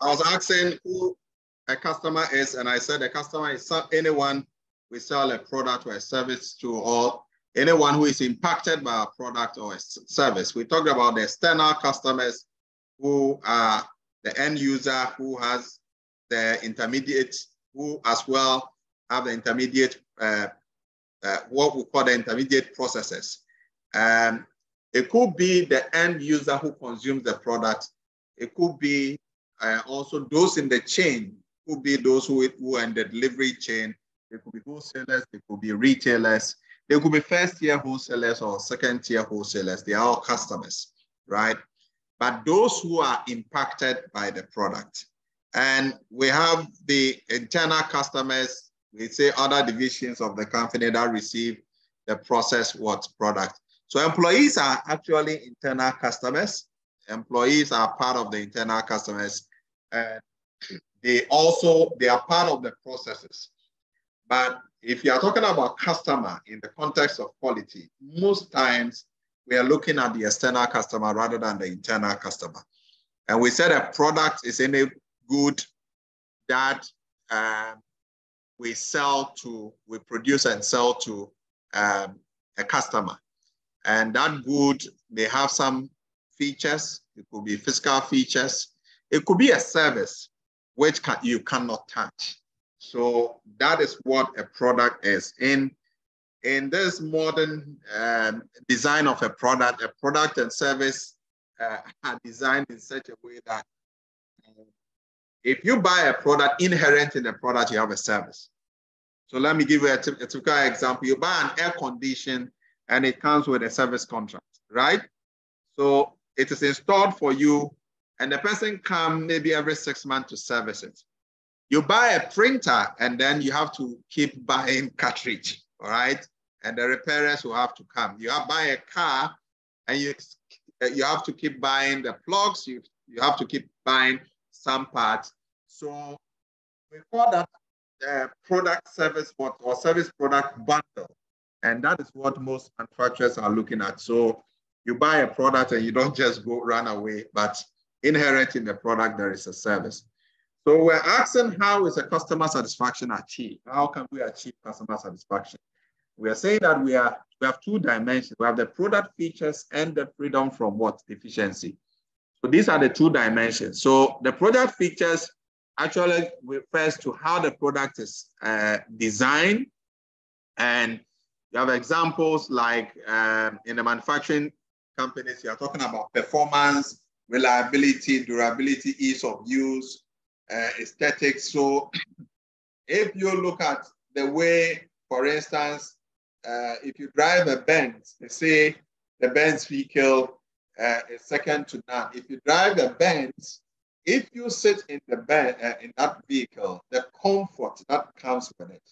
I was asking who a customer is, and I said a customer is anyone we sell a product or a service to, or anyone who is impacted by a product or a service. We talked about the external customers, who are the end user, who has the intermediate, who as well have the intermediate, what we call the intermediate processes. It could be the end user who consumes the product. It could be also those in the chain, could be those who are in the delivery chain. They could be wholesalers, they could be retailers, they could be first-tier wholesalers or second-tier wholesalers. They are all customers, right? But those who are impacted by the product. And we have the internal customers, we say other divisions of the company that receive the processed product. So employees are actually internal customers. Employees are part of the internal customers. And they are part of the processes. But if you are talking about customer in the context of quality, most times we are looking at the external customer rather than the internal customer. And we said a product is any good that we produce and sell to a customer. And that good, they have some features. It could be physical features. It could be a service which you cannot touch. So that is what a product is. In this modern design of a product and service are designed in such a way that if you buy a product, inherent in the product, you have a service. So let me give you a typical example. You buy an air condition and it comes with a service contract, right? So it is installed for you and the person comes maybe every 6 months to service it. You buy a printer and then you have to keep buying cartridge, all right? And the repairers will have to come. You buy a car and you have to keep buying the plugs. You have to keep buying some parts. So we call that product service or service product bundle. And that is what most manufacturers are looking at. So you buy a product and you don't just run away, but inherent in the product, there is a service. So we're asking, how is a customer satisfaction achieved? How can we achieve customer satisfaction? We are saying that we have two dimensions. We have the product features and the freedom from deficiency. So these are the two dimensions. So the product features actually refers to how the product is designed. And you have examples like in the manufacturing companies, you are talking about performance, reliability, durability, ease of use, aesthetics. So if you look at the way, for instance, if you drive a Benz, they say the Benz vehicle is second to none. If you drive a Benz, if you sit in in that vehicle, the comfort that comes with it,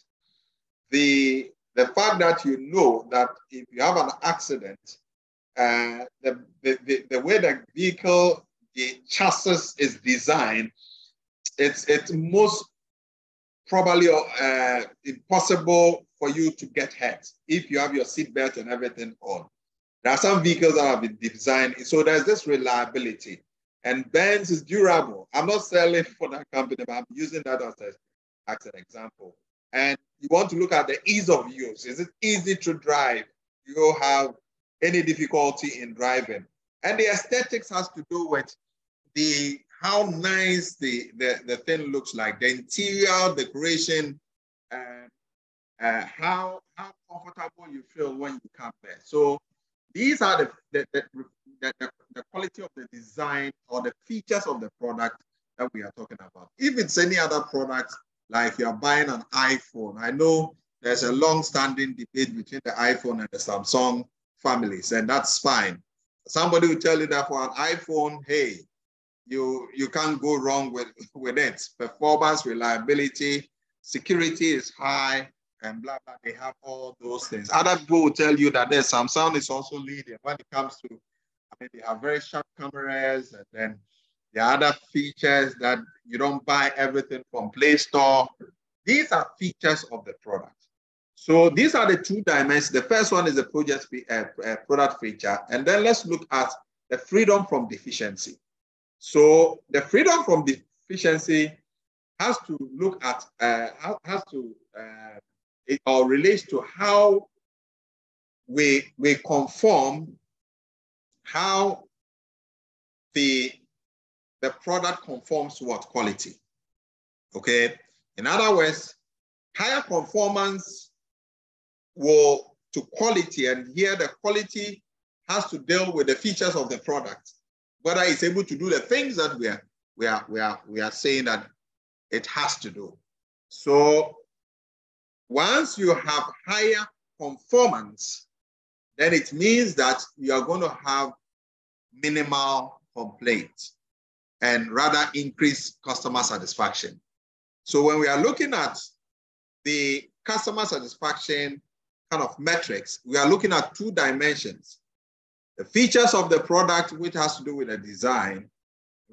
the fact that you know that if you have an accident, the way the vehicle, the chassis is designed, it's most probably impossible for you to get hurt if you have your seatbelt and everything on. There are some vehicles that have been designed, so there's this reliability. And Benz is durable. I'm not selling for that company, but I'm using that as an example. And you want to look at the ease of use. Is it easy to drive? You don't have any difficulty in driving. And the aesthetics has to do with how nice the thing looks like, the interior decoration, how comfortable you feel when you come there. So these are the quality of the design or the features of the product that we are talking about. If it's any other product, like you're buying an iPhone, I know there's a long-standing debate between the iPhone and the Samsung families, and that's fine. Somebody will tell you that for an iPhone, hey, you can't go wrong with it. Performance, reliability, security is high, and blah, blah, they have all those things. Other people will tell you that Samsung is also leading when it comes to, they have very sharp cameras, and then there are other features that you don't buy everything from Play Store. These are features of the product. So these are the two dimensions. The first one is the product feature, and then let's look at the freedom from deficiency. So the freedom from efficiency has to look at, it all relates to how we conform, how the product conforms to what quality. Okay. In other words, higher conformance will to quality, and here the quality has to deal with the features of the product, whether it's able to do the things that we are saying that it has to do. So once you have higher conformance, then it means that you are going to have minimal complaints and rather increase customer satisfaction. So when we are looking at the customer satisfaction kind of metrics, we are looking at two dimensions. The features of the product, which has to do with the design.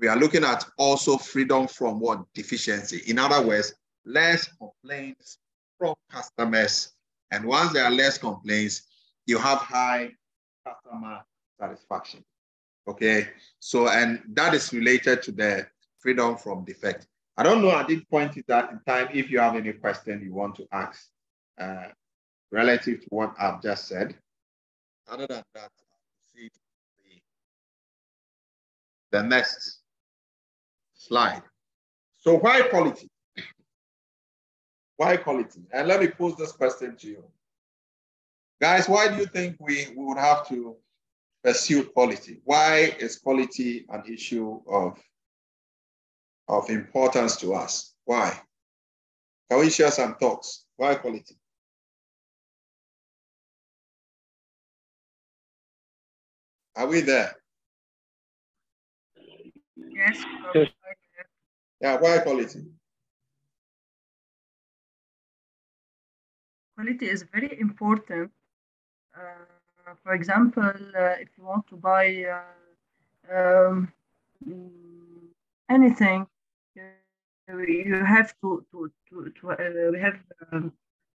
We are looking at also freedom from what deficiency. In other words, less complaints from customers. And once there are less complaints, you have high customer satisfaction. Okay, so, and that is related to the freedom from defect. I don't know at this point in time if you have any question you want to ask relative to what I've just said. Other than that, see the next slide. So why quality? Why quality? And let me pose this question to you. Guys, why do you think we would have to pursue quality? Why is quality an issue of importance to us? Why? Can we share some thoughts? Why quality? Are we there? Yes. Yeah, why quality? Quality is very important. For example, if you want to buy anything, you have to we have.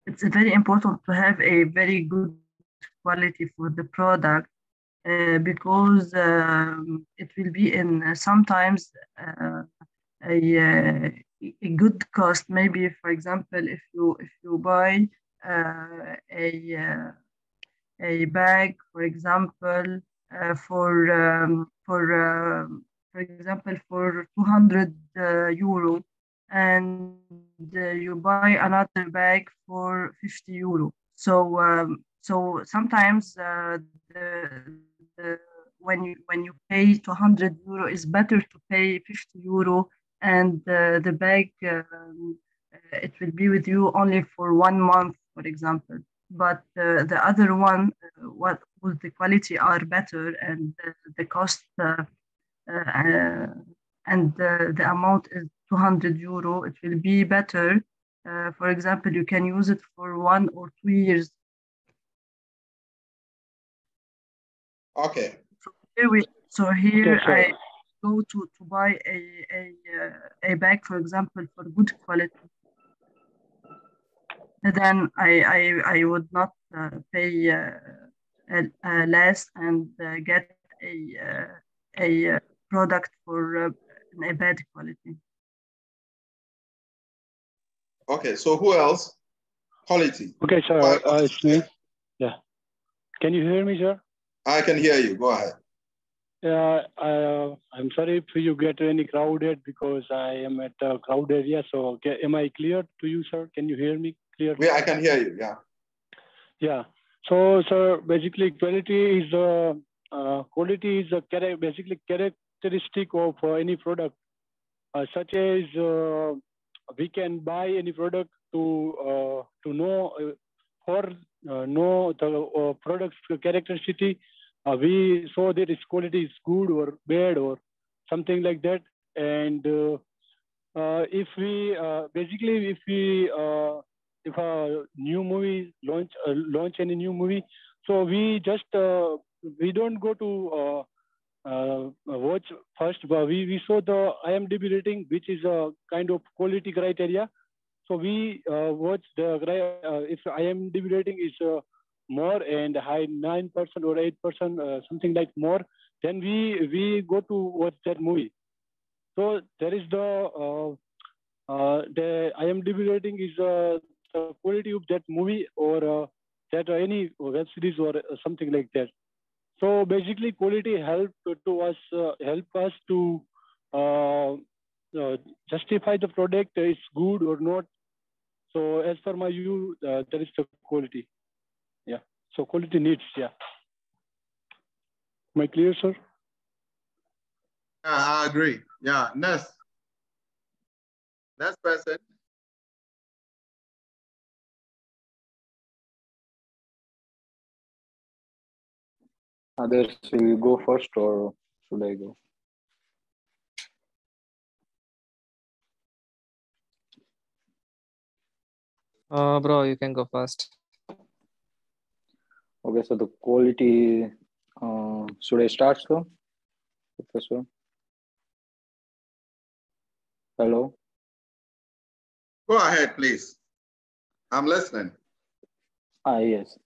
It's very important to have a very good quality for the product because it will be in sometimes a good cost. Maybe, for example, if you buy a bag, for example, for example, for 200 euro, and you buy another bag for 50 euro. So so sometimes when you pay 200 euro, it's better to pay 50 euro, and the bag it will be with you only for 1 month, for example. But the other one, what with the quality are better, and the cost and the amount is 200 euro, it will be better. For example, you can use it for 1 or 2 years. Okay. So here I go to buy a bag, for example, for good quality. And then I would not pay less and get a product for a bad quality. Okay, so who else? Quality. Okay, sir, it's me. Yeah. Can you hear me, sir? I can hear you. Go ahead. Yeah, I'm sorry if you get any crowded because I am at a crowd area. So am I clear to you, sir? Can you hear me clearly? Yeah, I can hear you. Yeah. Yeah. So, sir, basically, quality is basically characteristic of any product, such as we can buy any product to know the product's characteristic. We saw that its quality is good or bad or something like that. And if a new movie launch any new movie, so we just we don't go to watch first, but we saw the IMDb rating, which is a kind of quality criteria. So we watch the if IMDb rating is more and high 9% or 8%, something like more, then we go to watch that movie. So there is the IMDb rating is the quality of that movie or that any web series or something like that. So basically, quality help us to uh, justify the product is good or not. So as per my view, there is the quality. Yeah. So quality needs. Yeah. Am I clear, sir? Yeah, I agree. Yeah. Next person. Others, will you go first or should I go? Bro, you can go first. Okay, so the quality, should I start, sir? Professor? Hello? Go ahead, please. I'm listening. Yes.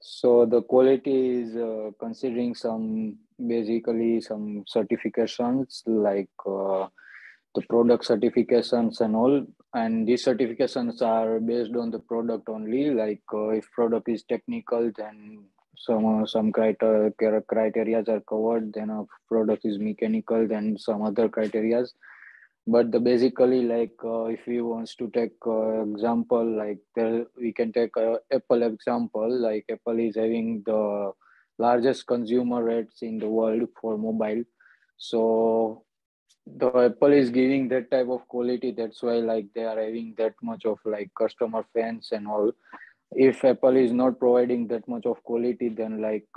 So the quality is considering basically some certifications like the product certifications and all. And these certifications are based on the product only. Like if product is technical, then some criteria are covered. Then a product is mechanical, then some other criteria. But the basically like if we wants to take example, like we can take Apple example. Like Apple is having the largest consumer rates in the world for mobile. So the Apple is giving that type of quality. That's why like they are having that much of like customer fans and all. If Apple is not providing that much of quality, then like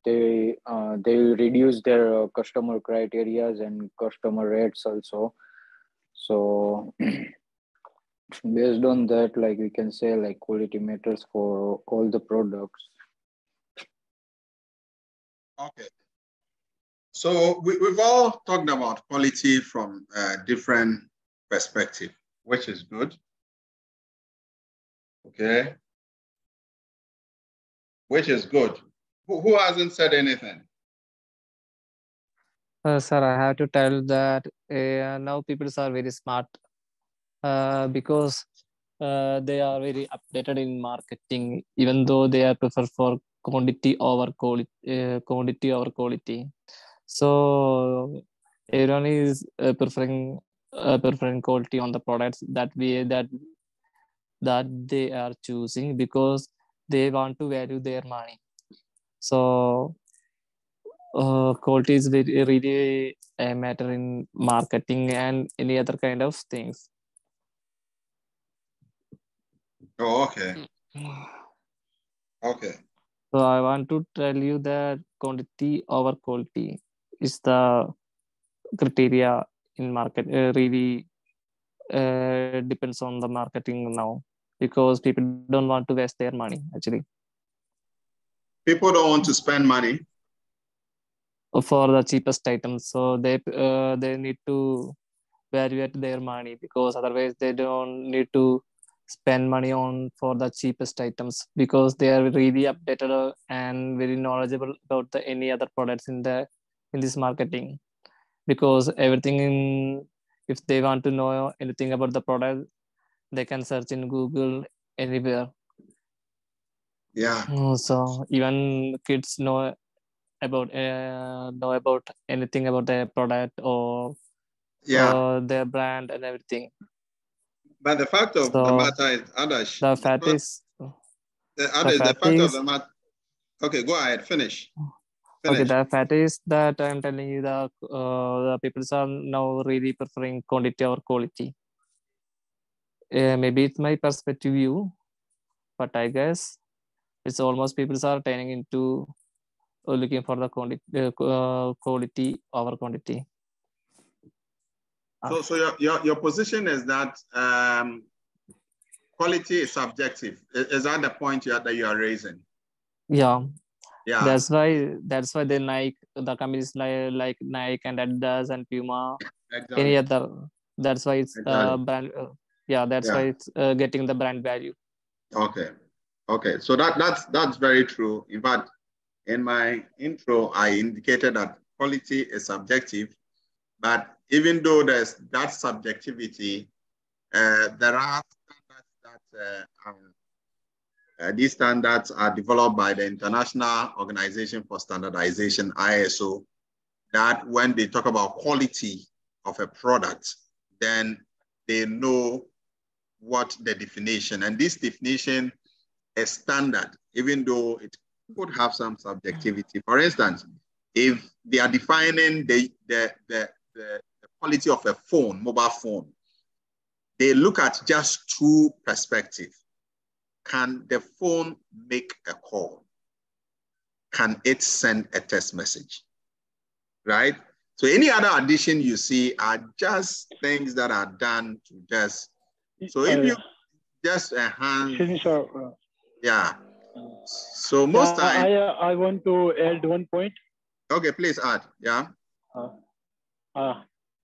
they will reduce their customer criterias and customer rates also. So based on that, like we can say like quality matters for all the products. Okay. So we've all talked about quality from a different perspective, which is good. Okay. Which is good. Who hasn't said anything? Sir, I have to tell that now people are very smart because they are very updated in marketing, even though they are prefer for quantity over quality. So everyone is preferring quality on the products that they are choosing because they want to value their money. So quality is really a matter in marketing and any other kind of things. Oh, okay. Okay. So I want to tell you that quantity over quality is the criteria in market. Really depends on the marketing now because people don't want to waste their money actually. People don't want to spend money For the cheapest items, so they need to evaluate their money because otherwise they don't need to spend money on for the cheapest items because they are really updated and very knowledgeable about the any other products in this marketing because everything in if they want to know anything about the product they can search in Google anywhere. Yeah. So even kids know about anything about their product or their brand and everything. But the fact of the matter is, Adash, the fact of the matter. Okay, go ahead, finish. Okay, the fact is that I'm telling you the people are now really preferring quantity or quality. Maybe it's my perspective view, but I guess it's almost people are turning into looking for the quality over quantity. So your position is that quality is subjective. Is that the point that you are raising? Yeah. Yeah. That's why the companies like Nike and Adidas and Puma, exactly. Any other. That's why it's brand. That's why it's getting the brand value. Okay. Okay. So that's very true. In fact, in my intro, I indicated that quality is subjective But even though there's that subjectivity, there are standards that these standards are developed by the International Organization for Standardization, ISO, that when they talk about quality of a product, then they know what the definition, and this definition is standard, even though it could have some subjectivity. For instance, if they are defining the quality of a phone, mobile phone, they look at just two perspectives. Can the phone make a call? Can it send a text message? Right? So any other addition you see are just things that are done to just, so if you just enhance, yeah. So most times. I want to add one point. Okay, please add, yeah.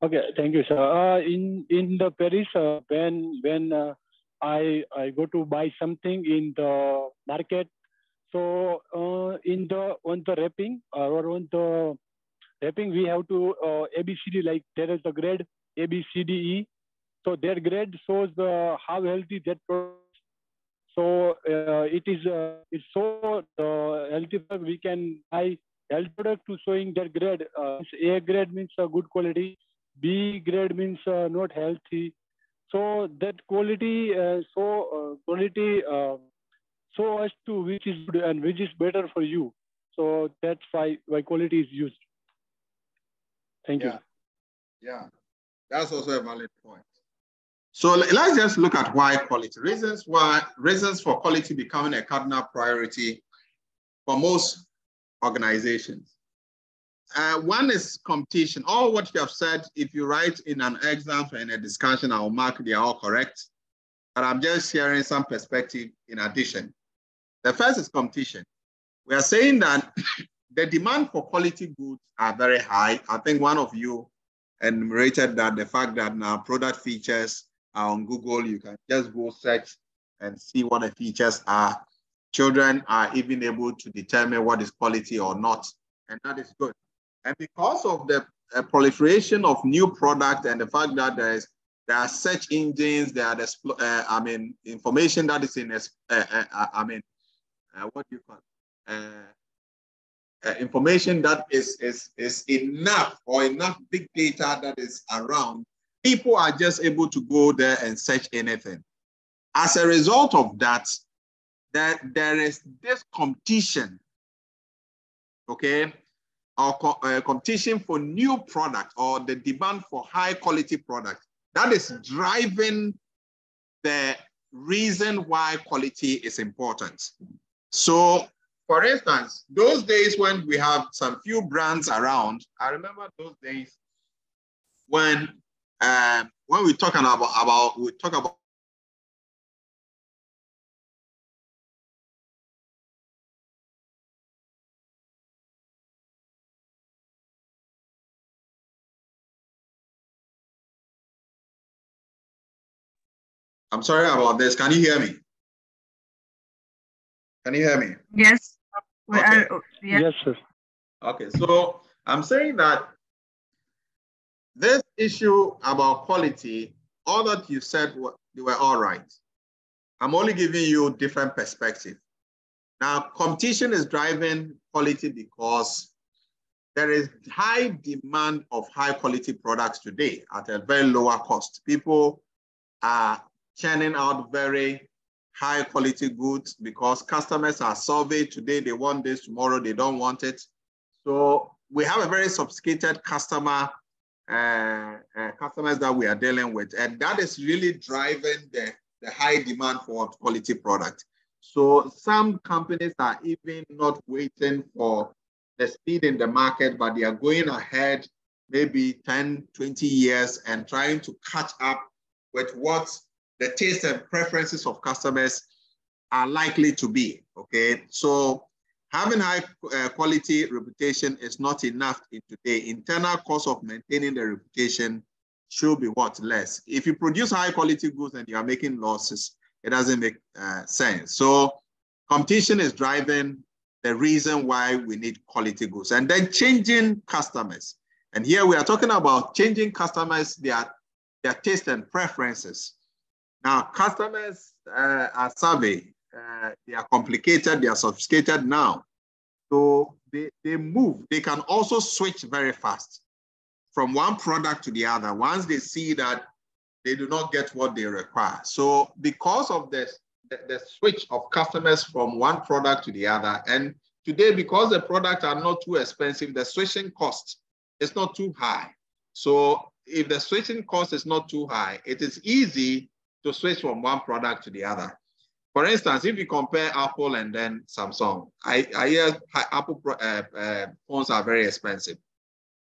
Okay, thank you, sir. In the Paris, when I go to buy something in the market, so on the wrapping or on the wrapping, we have to ABCD, like there is a grade ABCDE. So their grade shows how healthy that product. So it's so healthy product we can buy healthy product to showing their grade. A grade means good quality, B grade means not healthy. So that quality show us to which is good and which is better for you. So that's why quality is used. Thank you. Yeah, that's also a valid point. So let's just look at why quality. Reasons for quality becoming a cardinal priority for most organizations. One is competition. All what you have said, if you write in an exam or in a discussion, I'll mark they are all correct. But I'm just sharing some perspective in addition. The first is competition. We are saying that the demand for quality goods are very high. I think one of you enumerated that the fact that now product features are on Google, you can just go search and see what the features are. Children are even able to determine what is quality or not, and that is good. And because of the proliferation of new products and the fact that there are search engines, there are information that is in what do you call information that is enough or enough big data that is around, people are just able to go there and search anything. As a result of that, there is this competition, okay, or competition for new products or the demand for high quality products. That is driving the reason why quality is important. So, for instance, those days when we have some few brands around, I remember those days when we talk about I'm sorry about this. Can you hear me? Can you hear me? Yes. Okay. Yes, sir. Okay, so I'm saying that this issue about quality, all that you said, they were all right. I'm only giving you different perspective. Now, competition is driving quality because there is high demand of high quality products today at a very lower cost. People are churning out very high quality goods because customers are surveyed today. They want this, tomorrow they don't want it. So we have a very sophisticated customers that we are dealing with, and that is really driving the high demand for quality product. So some companies are even not waiting for the speed in the market, but they are going ahead maybe 10, 20 years and trying to catch up with what the taste and preferences of customers are likely to be, okay? So having high quality reputation is not enough in today. Internal cost of maintaining the reputation should be what? Less. If you produce high quality goods and you are making losses, it doesn't make sense. So competition is driving the reason why we need quality goods. And then changing customers. And here we are talking about changing customers, their taste and preferences. Now, customers are savvy. They are complicated. They are sophisticated now. So they move. They can also switch very fast from one product to the other once they see that they do not get what they require. So because of the switch of customers from one product to the other, and today, because the products are not too expensive, the switching cost is not too high. So if the switching cost is not too high, it is easy to switch from one product to the other. For instance, if you compare Apple and then Samsung, I hear Apple phones are very expensive.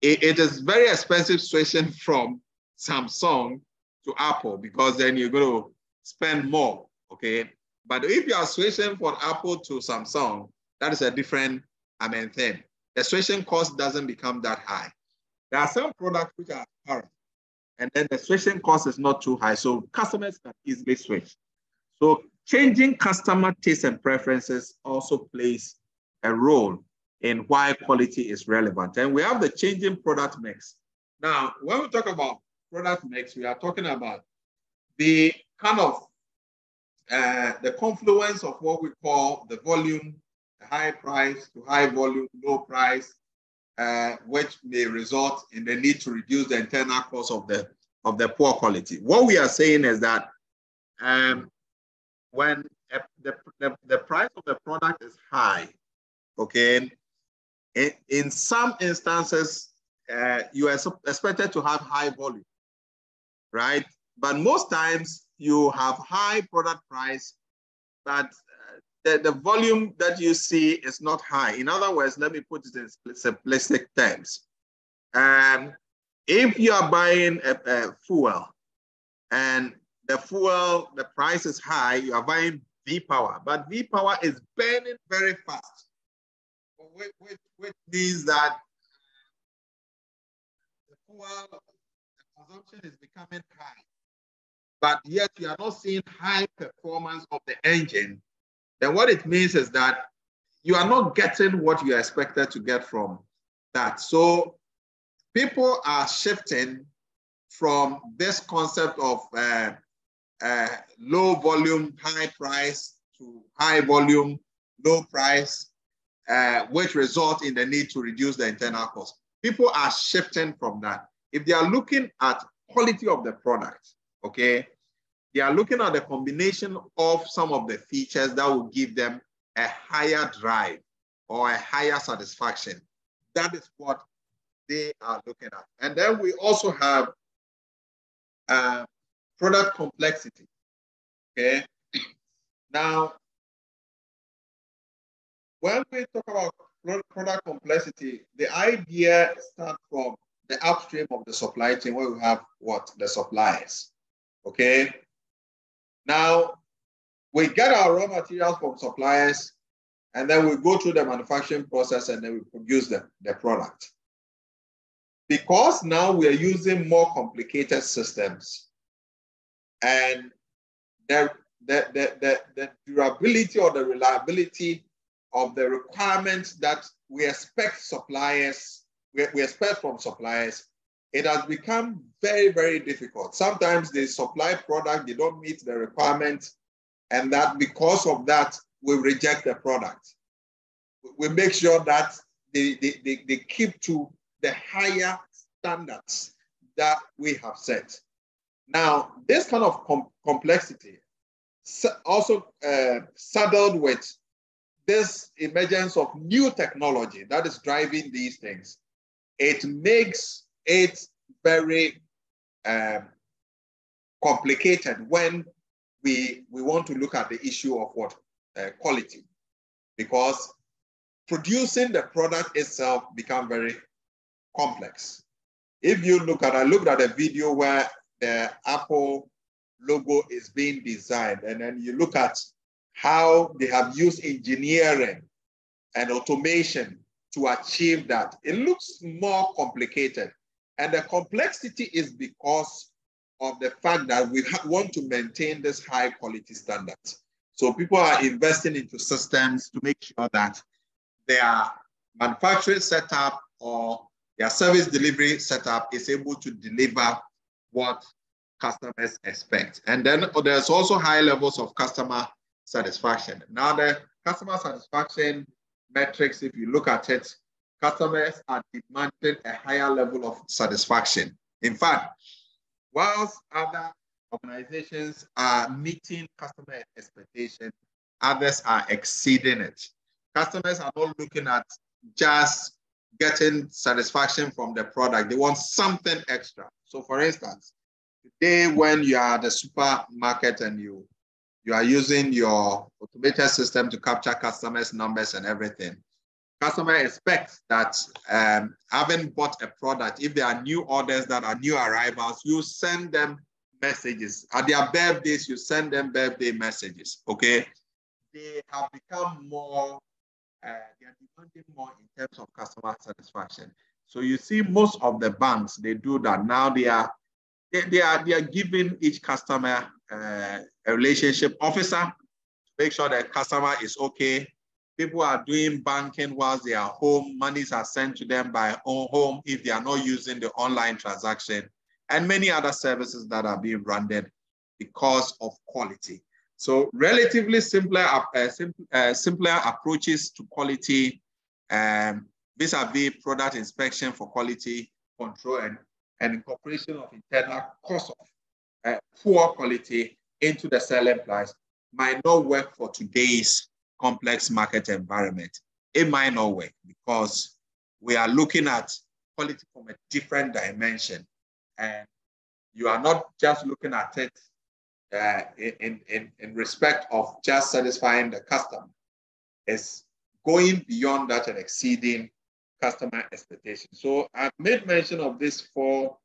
It is very expensive switching from Samsung to Apple because then you're going to spend more, okay? But if you are switching from Apple to Samsung, that is a different thing. The switching cost doesn't become that high. There are some products which are current, and then the switching cost is not too high, so customers can easily switch. So changing customer tastes and preferences also plays a role in why quality is relevant. And we have the changing product mix. Now, when we talk about product mix, we are talking about the kind of the confluence of what we call the volume, the high price to high volume, low price, which may result in the need to reduce the internal cost of the poor quality. What we are saying is that when the price of the product is high, okay, in some instances, you are expected to have high volume, right? But most times you have high product price, but the volume that you see is not high. In other words, let me put it in simplistic terms. If you are buying a fuel and the price is high, you are buying V-Power, but V-Power is burning very fast, which means that the fuel consumption is becoming high, but yet you are not seeing high performance of the engine. Then what it means is that you are not getting what you are expected to get from that. So people are shifting from this concept of low volume, high price to high volume, low price, which result in the need to reduce the internal cost. People are shifting from that. If they are looking at quality of the product, okay, they are looking at the combination of some of the features that will give them a higher drive or a higher satisfaction. That is what they are looking at. And then we also have product complexity, okay? Now, when we talk about product complexity, the idea starts from the upstream of the supply chain where we have what? The suppliers, okay? Now, we get our raw materials from suppliers, and then we go through the manufacturing process, and then we produce the product. Because now we are using more complicated systems, and the durability or the reliability of the requirements that we expect we expect from suppliers, it has become very, very difficult. Sometimes they supply product, they don't meet the requirements, and that because of that, we reject the product. We make sure that they keep to the higher standards that we have set. Now, this kind of complexity also saddled with this emergence of new technology that is driving these things. It makes it very complicated when we want to look at the issue of what? Quality. Because producing the product itself becomes very complex. If you look at, I looked at a video where the Apple logo is being designed, and then you look at how they have used engineering and automation to achieve that. It looks more complicated. And the complexity is because of the fact that we want to maintain this high quality standards. So people are investing into systems to make sure that their manufacturing setup or Their service delivery setup is able to deliver what customers expect. And then there's also high levels of customer satisfaction. Now, the customer satisfaction metrics, if you look at it, customers are demanding a higher level of satisfaction. In fact, whilst other organizations are meeting customer expectations, others are exceeding it. Customers are not looking at just getting satisfaction from the product. They want something extra. So for instance, today when you are at the supermarket and you are using your automated system to capture customers' numbers and everything, customer expects that having bought a product, if there are new orders that are new arrivals, you send them messages. At their birthdays, you send them birthday messages, okay? They have become more, they are demanding more in terms of customer satisfaction. So you see most of the banks, they do that. Now they are giving each customer a relationship officer to make sure the customer is okay. People are doing banking whilst they are home. Monies are sent to them by home if they are not using the online transaction, and many other services that are being rendered because of quality. So relatively simpler approaches to quality vis-a-vis product inspection for quality control and incorporation of internal cost of poor quality into the selling price might not work for today's complex market environment. It might not work because we are looking at quality from a different dimension. And you are not just looking at it in respect of just satisfying the customer. It's going beyond that and exceeding customer expectations. So I've made mention of this for,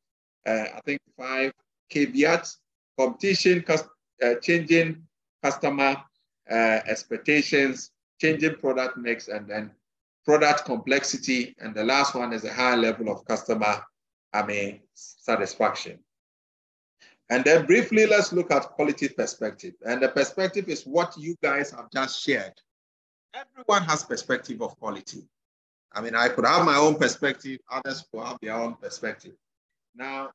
I think, 5 caveats: competition, changing customer expectations, changing product mix, and then product complexity. And the last one is a high level of customer satisfaction. And then briefly, let's look at quality perspective. And the perspective is what you guys have just shared. Everyone has perspective of quality. I mean, I could have my own perspective, others will have their own perspective. Now,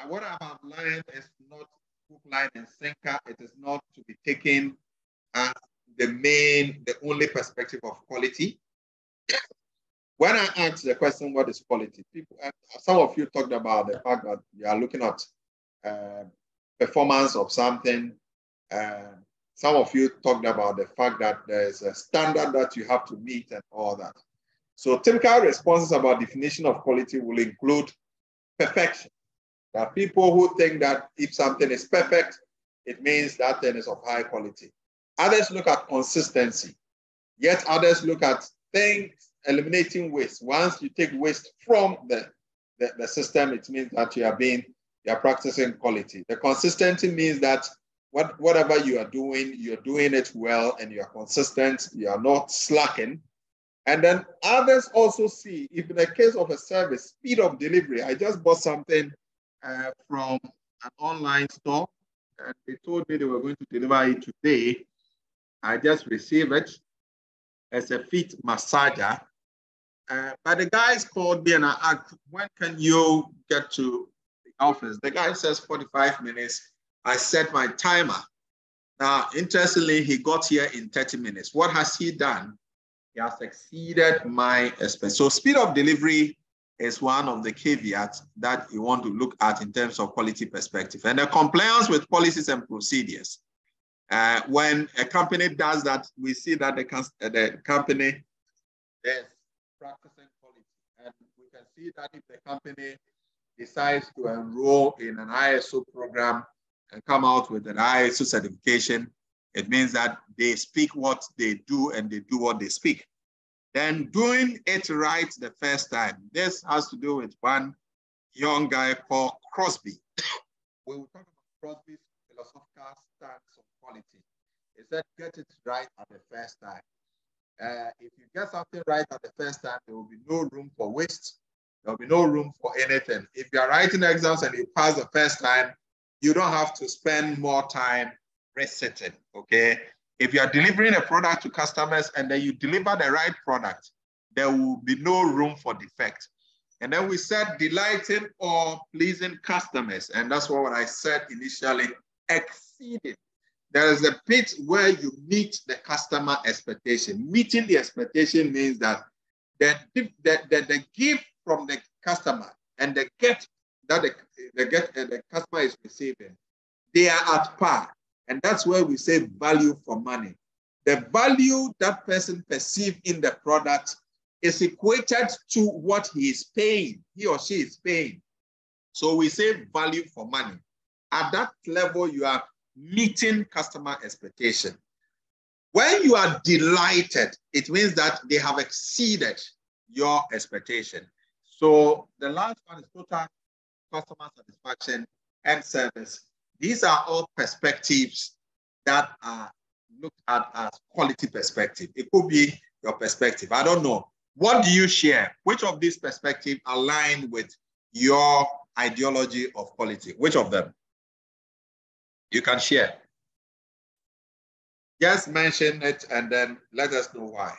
what I have learned is not hook, line, and sinker. It is not to be taken as the only perspective of quality. When I asked the question, what is quality? Some of you talked about the fact that you are looking at performance of something. Some of you talked about the fact that there's a standard that you have to meet and all that. So typical responses about definition of quality will include perfection. There are people who think that if something is perfect, it means that thing is of high quality. Others look at consistency. Yet others look at things, eliminating waste. Once you take waste from the system, it means that you are practicing quality. The consistency means that whatever you are doing, you're doing it well and you are consistent, you are not slacking. And then others also see, if in the case of a service, speed of delivery. I just bought something from an online store and they told me they were going to deliver it today. I just received it as a feet massager. But the guys called me and I asked, when can you get to the office? The guy says 45 minutes. I set my timer. Now, interestingly, he got here in 30 minutes. What has he done? He has exceeded my expectation. So speed of delivery is one of the caveats that you want to look at in terms of quality perspective. And the compliance with policies and procedures. When a company does that, we see that the company is practicing quality. And we can see that if the company decides to enroll in an ISO program and come out with an ISO certification, it means that they speak what they do and they do what they speak. Then doing it right the first time. This has to do with one young guy called Crosby. We will talk about Crosby's philosophical stance on quality. He said, get it right at the first time. If you get something right at the first time, there will be no room for waste. There will be no room for anything. If you are writing exams and you pass the first time, you don't have to spend more time resetting, okay? If you are delivering a product to customers and then you deliver the right product, there will be no room for defect. And then we said delighting or pleasing customers. And that's what I said initially, exceeding. There is a bit where you meet the customer expectation. Meeting the expectation means that the gift from the customer and the gift that the customer is receiving, they are at par. And that's where we say value for money. The value that person perceives in the product is equated to what he is paying, he or she is paying. So we say value for money. At that level, you are meeting customer expectation. When you are delighted, it means that they have exceeded your expectation. So the last one is total customer satisfaction and service. These are all perspectives that are looked at as quality perspective. It could be your perspective. I don't know. What do you share? Which of these perspectives align with your ideology of quality? Which of them? You can share. Just mention it and then let us know why.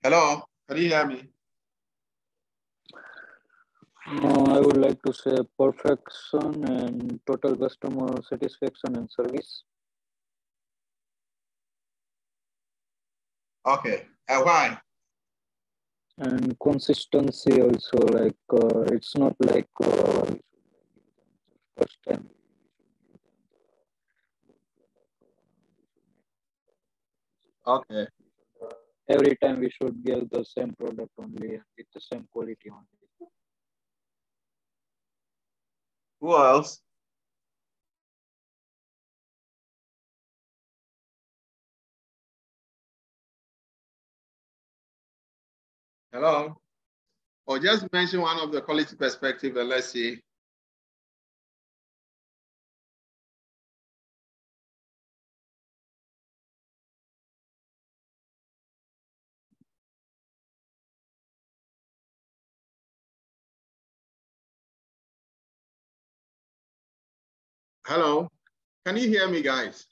Hello, can you hear me? I would like to say perfection and total customer satisfaction and service. Okay, and why? And consistency also, like it's not like first time. Okay. Every time we should give the same product only with the same quality only. Who else? Hello? Or just mention one of the quality perspective and let's see. Hello? Can you hear me, guys?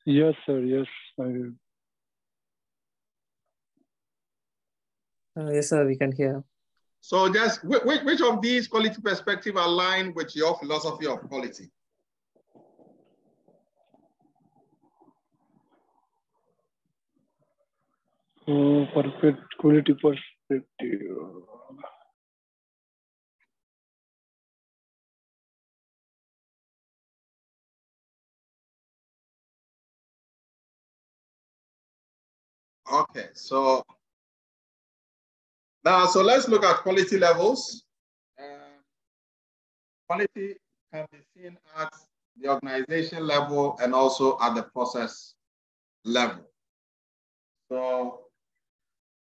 Yes, sir. Yes, Yes, sir, we can hear. So just which of these quality perspective align with your philosophy of quality? Perfect quality perspective. Okay, so now, so let's look at quality levels. Quality can be seen at the organization level and also at the process level. So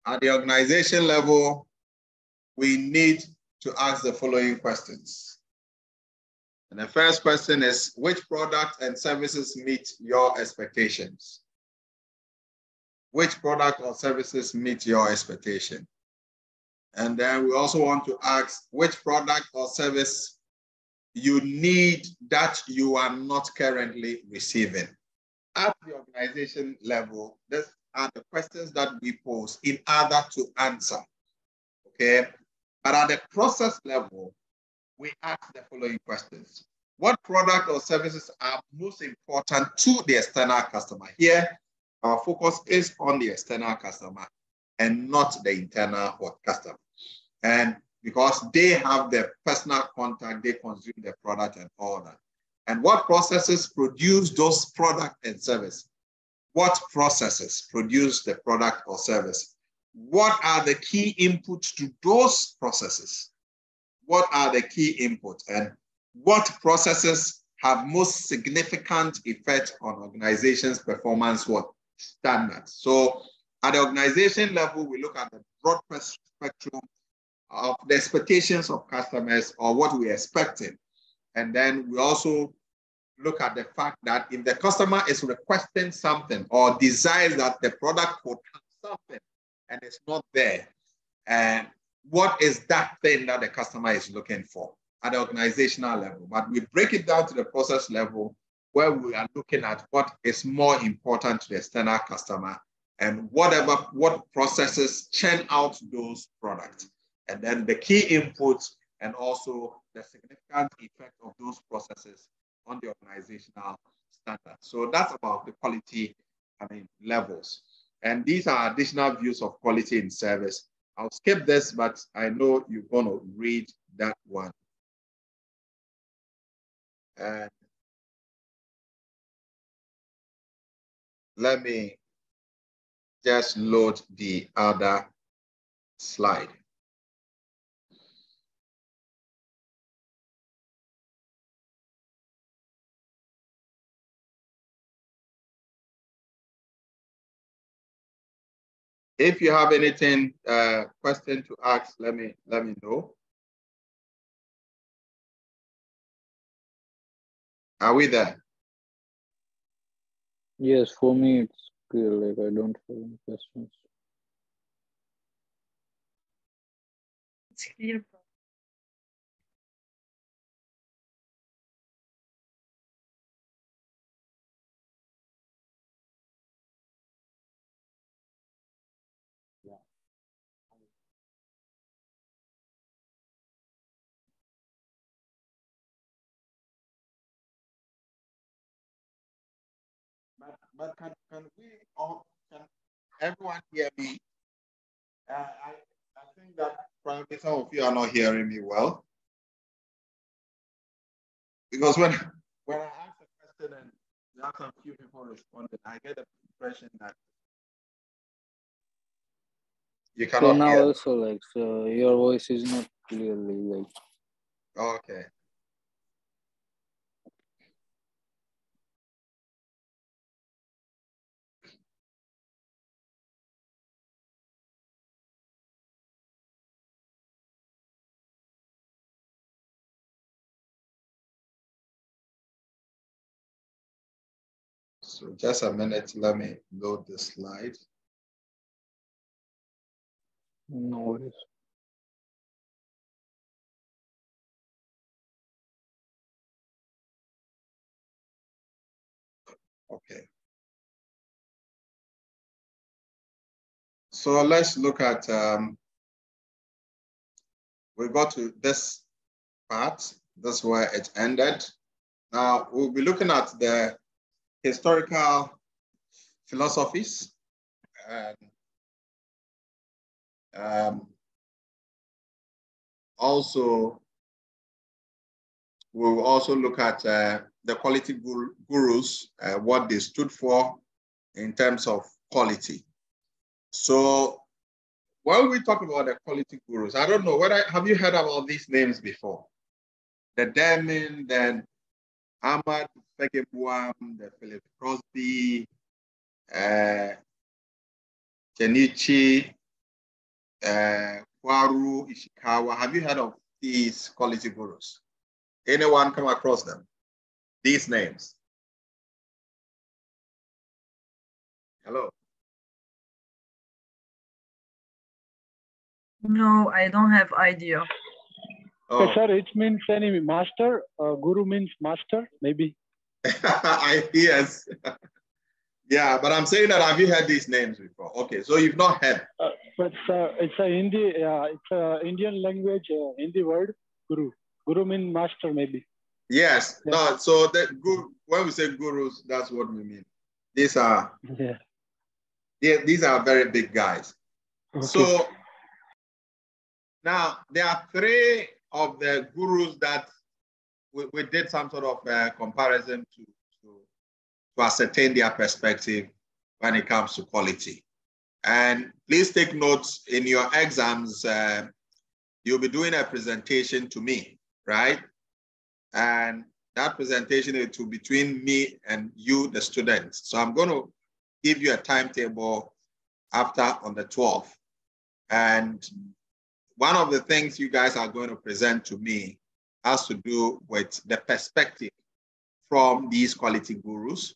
at the organization level, we need to ask the following questions. And the first question is, which product and services meet your expectations? Which product or services meet your expectation? And then we also want to ask which product or service you need that you are not currently receiving. At the organization level, these are the questions that we pose in order to answer, okay? But at the process level, we ask the following questions. What product or services are most important to the external customer? Here, our focus is on the external customer and not the internal customer. And because they have the personal contact, they consume the product and all that. And what processes produce those products and service? What processes produce the product or service? What are the key inputs to those processes? What are the key inputs? And what processes have most significant effect on organizations' performance standards? So at the organization level, we look at the broad spectrum of the expectations of customers or what we're expecting. And then we also look at the fact that if the customer is requesting something or desires that the product could have something and it's not there, and what is that thing that the customer is looking for at the organizational level? But we break it down to the process level where we are looking at what is more important to the external customer and what processes churn out those products. And then the key inputs and also the significant effect of those processes on the organizational standard. So that's about the quality, levels. And these are additional views of quality in service. I'll skip this, but I know you're going to read that one. And let me just load the other slide. If you have anything, question to ask, let me know. Are we there? Yes, for me it's clear. Like I don't have any questions. It's clear. But can we all, can everyone hear me? I think that probably some of you are not hearing me well. Because when I ask a question and there are some few people responding, I get the impression that you cannot So now hear. also like so your voice is not clearly like. Okay. So just a minute, let me load the slide. No worries. Okay. So let's look at, we got to this part. That's where it ended. Now we'll be looking at the historical philosophies and also we'll also look at the quality gurus, what they stood for in terms of quality. So when we talk about the quality gurus, I don't know, have you heard about these names before? The Deming, then Ahmad Fegebuam, the Philip Crosby, Kenichi, Kwaru Ishikawa. Have you heard of these quality gurus? Anyone come across them? These names? Hello? No, I don't have idea. Oh. So, sir, it means any master. Guru means master, maybe. Yes. Yeah, but I'm saying that have you heard these names before? Okay, so you've not heard. But it's a Hindi. It's a Indian language Hindi word. Guru. Guru means master, maybe. Yes. Yeah. No. So when we say gurus, that's what we mean. These are. Yeah. These are very big guys. Okay. So now there are three of the gurus that we did some sort of comparison to ascertain their perspective when it comes to quality. And please take notes in your exams. You'll be doing a presentation to me, right? And that presentation is between me and you, the students. So I'm going to give you a timetable after on the 12th. And one of the things you guys are going to present to me has to do with the perspective from these quality gurus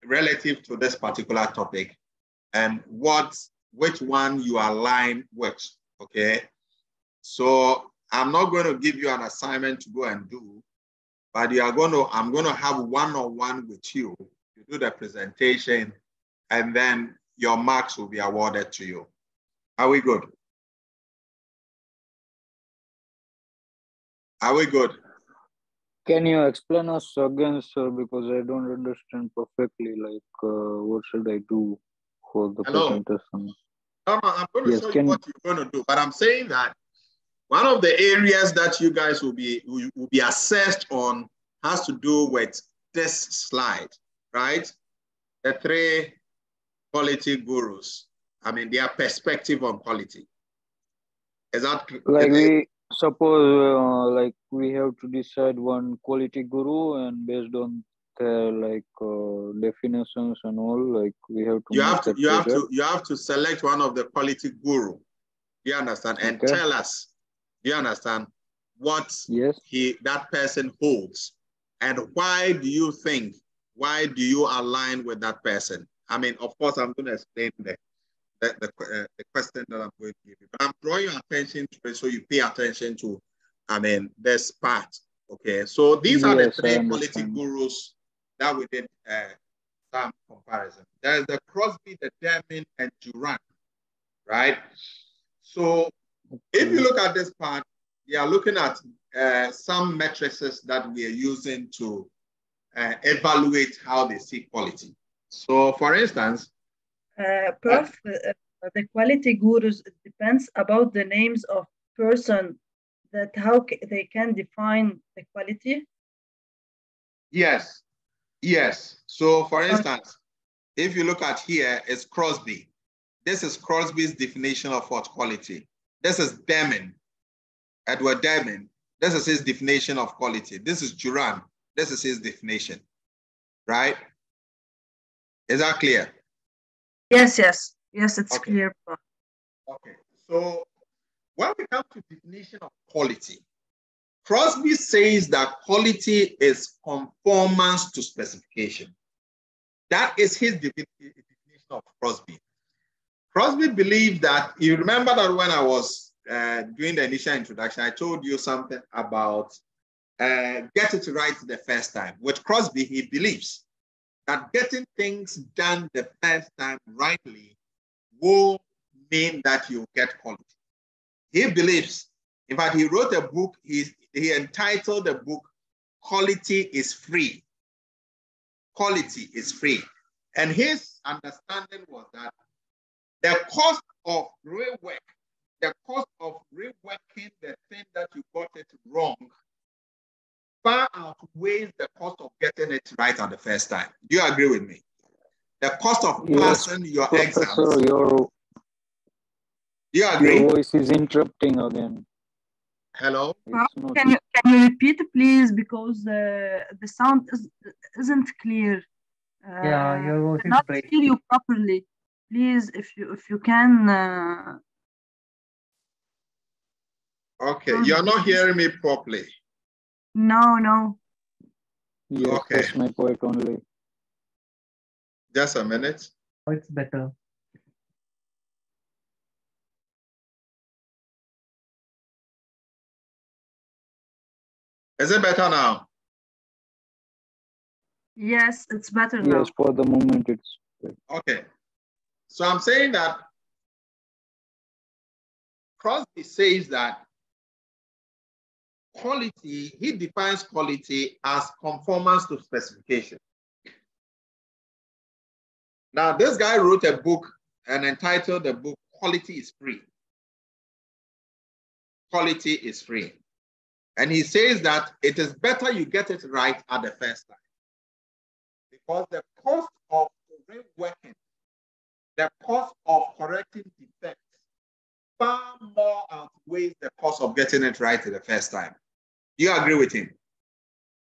relative to this particular topic and which one you align with, okay? So I'm not going to give you an assignment to go and do, but I'm going to have one-on-one with you. You do the presentation, and then your marks will be awarded to you. Are we good? Are we good? Can you explain us again, sir? Because I don't understand perfectly. Like, what should I do for the presentation? No, I'm going to show you what you're going to do. But I'm saying that one of the areas that you guys will be assessed on has to do with this slide, right? The 3 quality gurus. I mean, their perspective on quality. Is that like we suppose like we have to decide one quality guru, and based on their like definitions and all, like we have to you have to select one of the quality guru. You understand? And tell us, you understand what that person holds, and why do you align with that person? I mean, of course, I'm going to explain the question that I'm going to give you, but I'm drawing your attention to it so you pay attention to, I mean, this part. Okay, so these are the 3 quality gurus that we did some comparison. There's the Crosby, the Deming, and Duran, right? So if you look at this part, you are looking at some matrices that we are using to evaluate how they see quality. So for instance, Prof, the quality gurus, it depends about the names of person that how they can define the quality. Yes. So for instance, if you look at here, it's Crosby. This is Crosby's definition of what quality. This is Deming, Edward Deming. This is his definition of quality. This is Duran. This is his definition, right? Is that clear? Yes, it's clear. Okay, so when we come to definition of quality, Crosby says that quality is conformance to specification. That is his definition of Crosby. Crosby believed that, you remember that when I was doing the initial introduction, I told you something about get it right the first time. With Crosby, he believes that getting things done the first time rightly will mean that you get quality. He believes, in fact, he wrote a book, he entitled the book, Quality is Free. Quality is free. And his understanding was that the cost of rework, the cost of reworking the thing that you got it wrong, far outweighs the cost of getting it right at the first time. Do you agree with me? The cost of passing your exams. Do you agree? Your voice is interrupting again. Hello? Can you repeat, please? Because the sound isn't clear. Yeah, your voice is not breaking. hear you properly. Please, if you can. Okay, you're not hearing me properly. No. Yes, okay. That's my point only. Just a minute. Oh, it's better. Is it better now? Yes, it's better now. Yes, for the moment it's better. Okay. So I'm saying that Crosby says that quality, he defines quality as conformance to specification. Now, this guy wrote a book and entitled the book, Quality is Free. Quality is free. And he says that it is better you get it right at the first time. Because the cost of reworking, the cost of correcting defects, far more outweighs the cost of getting it right the first time. Do you agree with him?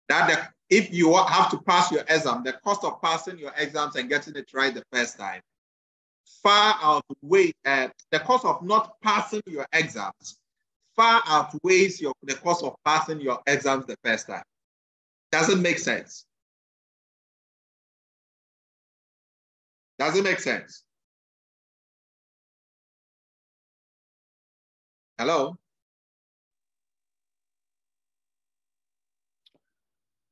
That if you have to pass your exam, the cost of passing your exams and getting it right the first time far outweighs the cost of not passing your exams far outweighs the cost of passing your exams the first time. Doesn't make sense. Does it make sense? Hello?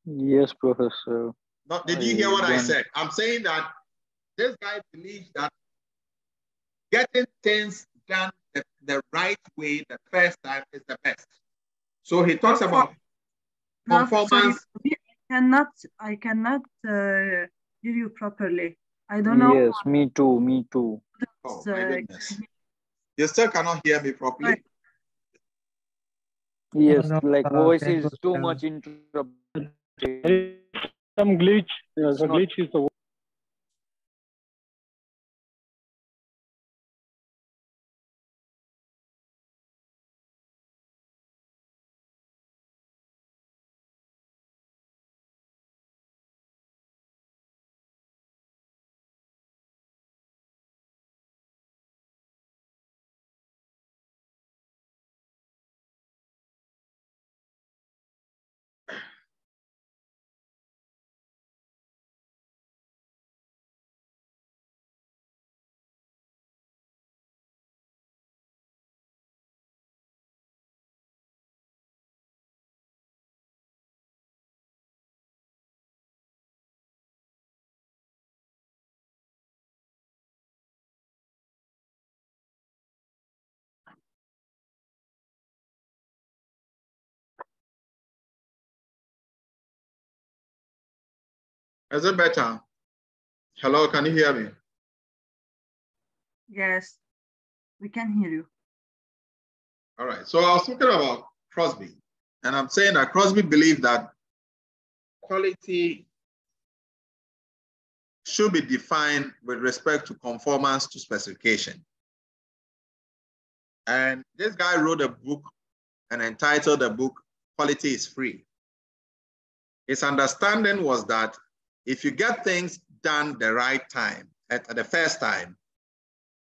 Yes, Professor. No, did you hear what I said? I'm saying that this guy believes that getting things done the right way the first time is the best. So he talks about conformance. Sorry, I cannot hear you properly. I don't know. Yes, me too, me too. Oh, my goodness. You still cannot hear me properly? Right. Yes, like voice is too much interrupted. Some glitch. The glitch is the Is it better? Hello, can you hear me? Yes, we can hear you. All right, so I was talking about Crosby, and I'm saying that Crosby believed that quality should be defined with respect to conformance to specification. And this guy wrote a book and entitled the book, Quality is Free. His understanding was that if you get things done the right time, at the first time,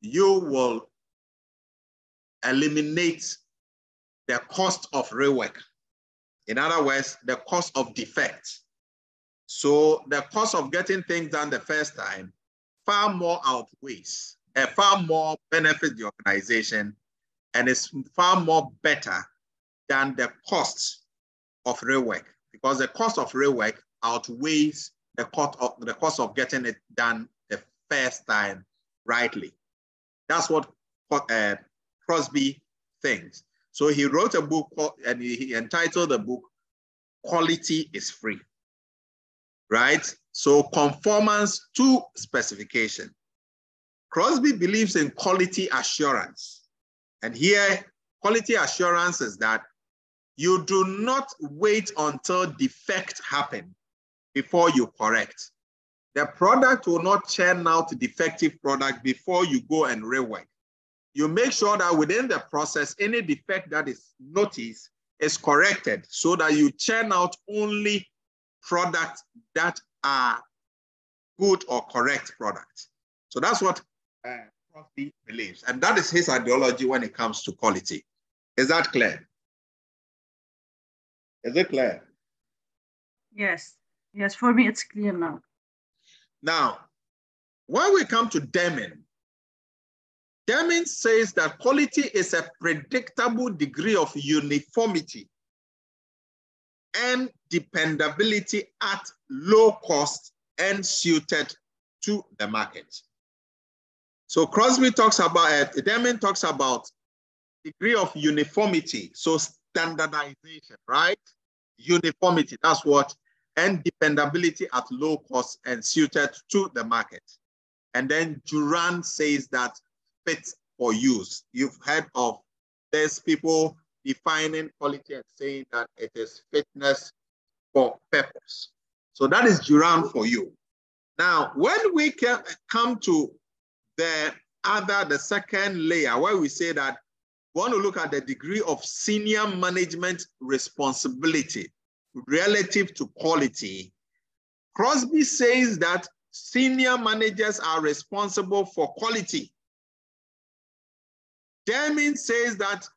you will eliminate the cost of rework. In other words, the cost of defect. So the cost of getting things done the first time far more outweighs, far more benefits the organization, and is far more better than the cost of rework, because the cost of rework outweighs the cost of getting it done the first time rightly. That's what Crosby thinks. So he wrote a book and he entitled the book, Quality is Free, right? So conformance to specification. Crosby believes in quality assurance. And here, quality assurance is that you do not wait until defect happen before you correct. The product will not churn out defective product before you go and rework. You make sure that within the process, any defect that is noticed is corrected so that you churn out only products that are good or correct products. So that's what Crosby believes. And that is his ideology when it comes to quality. Is that clear? Is it clear? Yes. Yes, for me, it's clear now. Now, when we come to Deming, Deming says that quality is a predictable degree of uniformity and dependability at low cost and suited to the market. So Crosby talks about, Deming talks about degree of uniformity, so standardization, right? Uniformity, that's what, and dependability at low cost and suited to the market. And then Duran says that fit for use. You've heard of there's people defining quality and saying that it is fitness for purpose. So that is Duran for you. Now, when we come to the second layer, where we say that we want to look at the degree of senior management responsibility relative to quality, Crosby says that senior managers are responsible for quality. Deming says that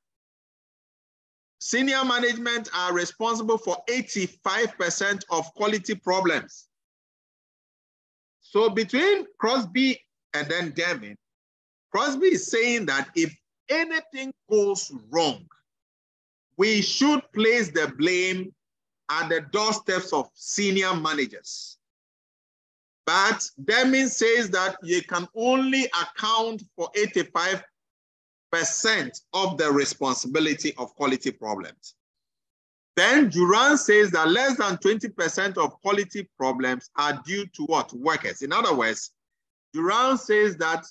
senior management are responsible for 85% of quality problems. So between Crosby and then Deming, Crosby is saying that if anything goes wrong, we should place the blame at the doorsteps of senior managers. But Deming says that you can only account for 85% of the responsibility of quality problems. Then Duran says that less than 20% of quality problems are due to what? Workers. In other words, Duran says that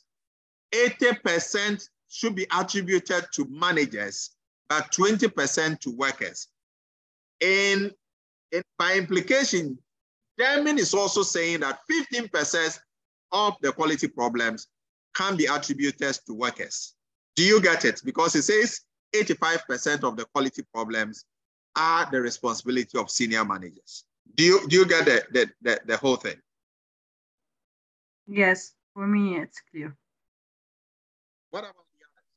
80% should be attributed to managers, but 20% to workers. By implication, Deming is also saying that 15% of the quality problems can be attributed to workers. Do you get it? Because it says 85% of the quality problems are the responsibility of senior managers. Do you get the whole thing? Yes, for me it's clear. What about the others?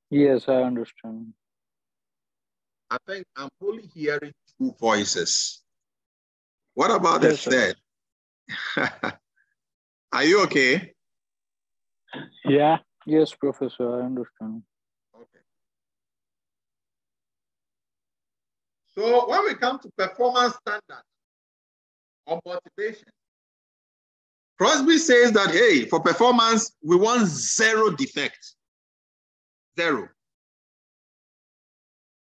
Yes, I understand. I think I'm only hearing two voices. What about the third? Are you okay? Yeah. Yes, Professor, I understand. Okay. So when we come to performance standard or motivation, Crosby says that, hey, for performance, we want 0 defect. 0.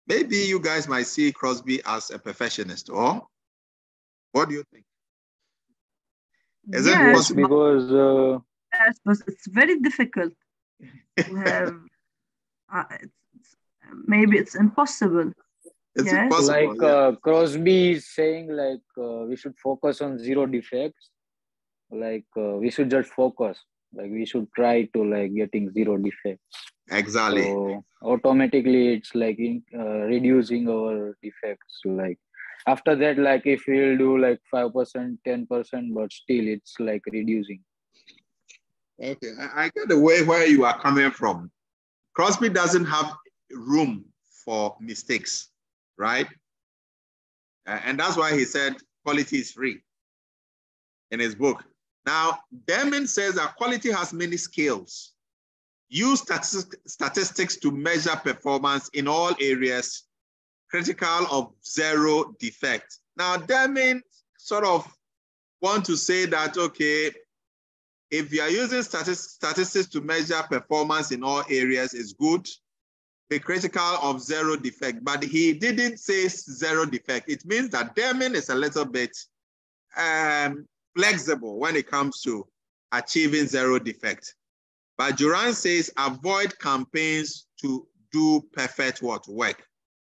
Maybe you guys might see Crosby as a perfectionist, or what do you think? Is it possible? Because yes, but it's very difficult to have. Maybe it's impossible. It's yes. impossible. Like Crosby is saying, like we should focus on 0 defects. Like we should just focus. Like we should try to like getting 0 defects. Exactly. So automatically it's like reducing our defects. Like after that, like if we'll do like 5%, 10%, but still it's like reducing. Okay, I get the way where you are coming from. Crosby doesn't have room for mistakes, right? And that's why he said quality is free in his book. Now, Deming says that quality has many scales. Use statistics to measure performance in all areas, critical of 0 defect. Now, Deming sort of want to say that, okay, if you are using statistics to measure performance in all areas, it's good. Be critical of 0 defect, but he didn't say 0 defect. It means that Deming is a little bit flexible when it comes to achieving 0 defect. But Duran says avoid campaigns to do perfect work.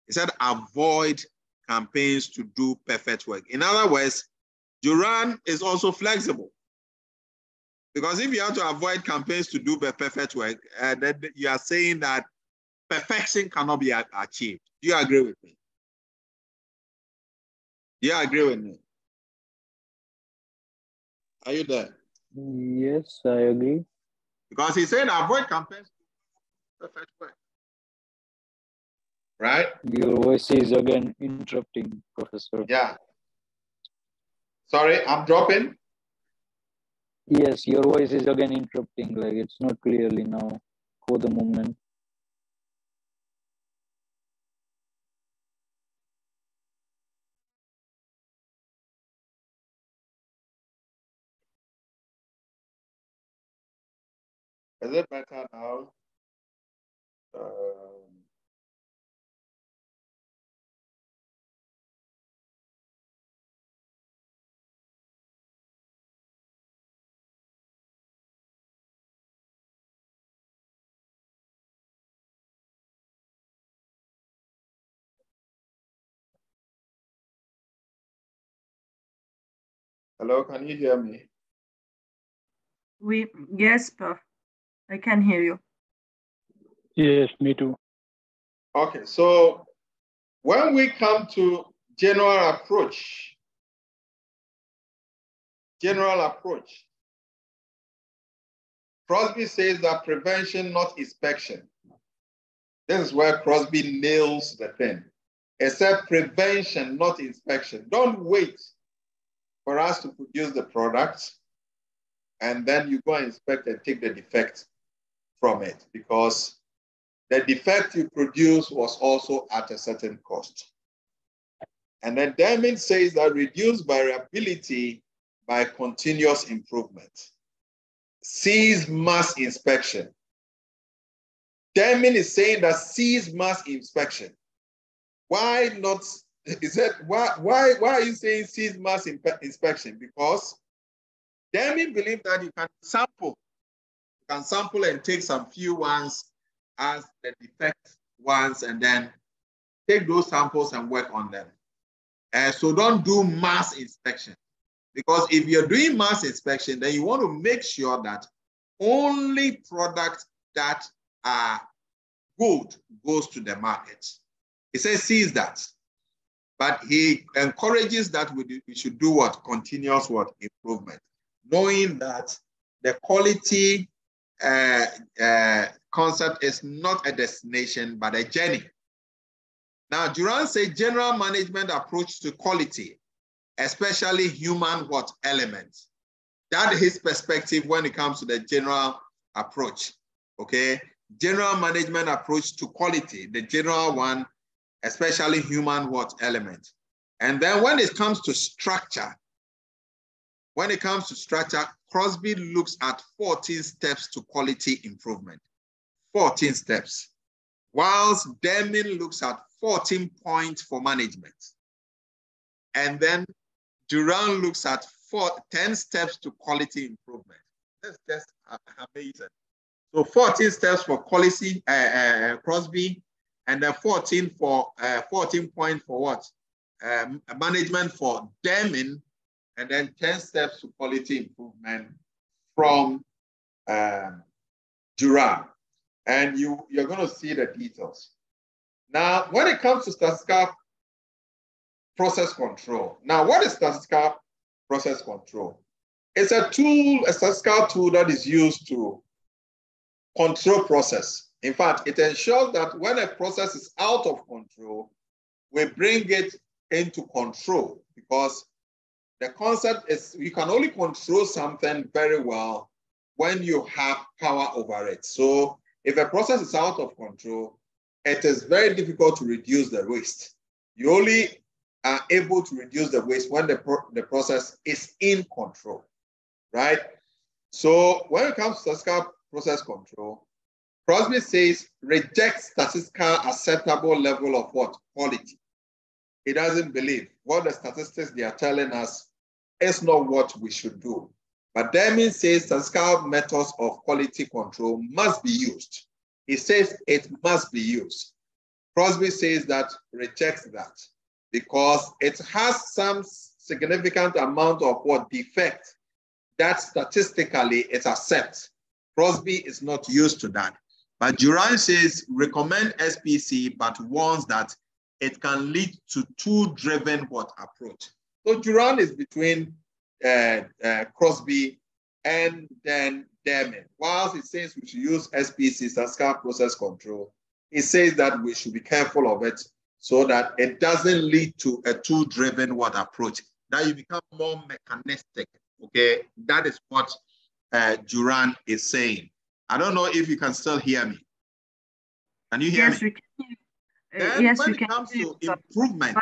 He said avoid campaigns to do perfect work. In other words, Duran is also flexible. Because if you have to avoid campaigns to do perfect work, then you are saying that perfection cannot be achieved. Do you agree with me? Do you agree with me? Are you there? Yes, I agree. Because he said avoid campaigns to do perfect work. Right? Your voice is again interrupting, Professor. Yeah. Sorry, I'm dropping. Yes, your voice is again interrupting. Like it's not clearly now for the moment. Is it better now? Hello, can you hear me? Yes, Prof. I can hear you. Yes, me too. Okay, so when we come to general approach, Crosby says that prevention, not inspection. This is where Crosby nails the thing. Except prevention, not inspection. Don't wait for us to produce the product and then you go and inspect and take the defect from it, because the defect you produce was also at a certain cost. And then Deming says that reduce variability by continuous improvement. Cease mass inspection. Deming is saying that cease mass inspection. Why not? Is that why are you saying cease mass inspection? Because Deming believes that you can sample and take some few ones as the defect ones, and then take those samples and work on them. So don't do mass inspection, because if you're doing mass inspection, then you want to make sure that only products that are good goes to the market. He says sees that, but he encourages that we should do what? Continuous what? Improvement, knowing that the quality concept is not a destination, but a journey. Now, Duran says general management approach to quality, especially human what elements. That is his perspective when it comes to the general approach, okay? General management approach to quality, the general one, especially human what element. And then when it comes to structure, Crosby looks at 14 steps to quality improvement, 14 steps, whilst Deming looks at 14 points for management. And then Duran looks at 10 steps to quality improvement. That's just amazing. So 14 steps for quality, Crosby, and then 14 points for what? Management for Deming, and then 10 steps to quality improvement from Duran. And you're going to see the details. Now, when it comes to statistical process control, now what is statistical process control? It's a tool, a statistical tool that is used to control process. In fact, it ensures that when a process is out of control, we bring it into control, because the concept is you can only control something very well when you have power over it. So if a process is out of control, it is very difficult to reduce the waste. You only are able to reduce the waste when the process is in control, right? So when it comes to statistical process control, Crosby says reject statistical acceptable level of what? Quality. He doesn't believe what the statistics they are telling us is not what we should do. But Deming says statistical methods of quality control must be used. He says it must be used. Crosby says that rejects that because it has some significant amount of what defect that statistically it accepts. Crosby is not used to that. But Duran says recommend SPC, but warns that it can lead to tool-driven what approach. So Duran is between Crosby and then Deming. Whilst it says we should use SPC, statistical process control, it says that we should be careful of it so that it doesn't lead to a tool-driven what approach, that you become more mechanistic, okay? That is what Duran is saying. I don't know if you can still hear me. Can you hear me? We can. Then when it comes to improvement.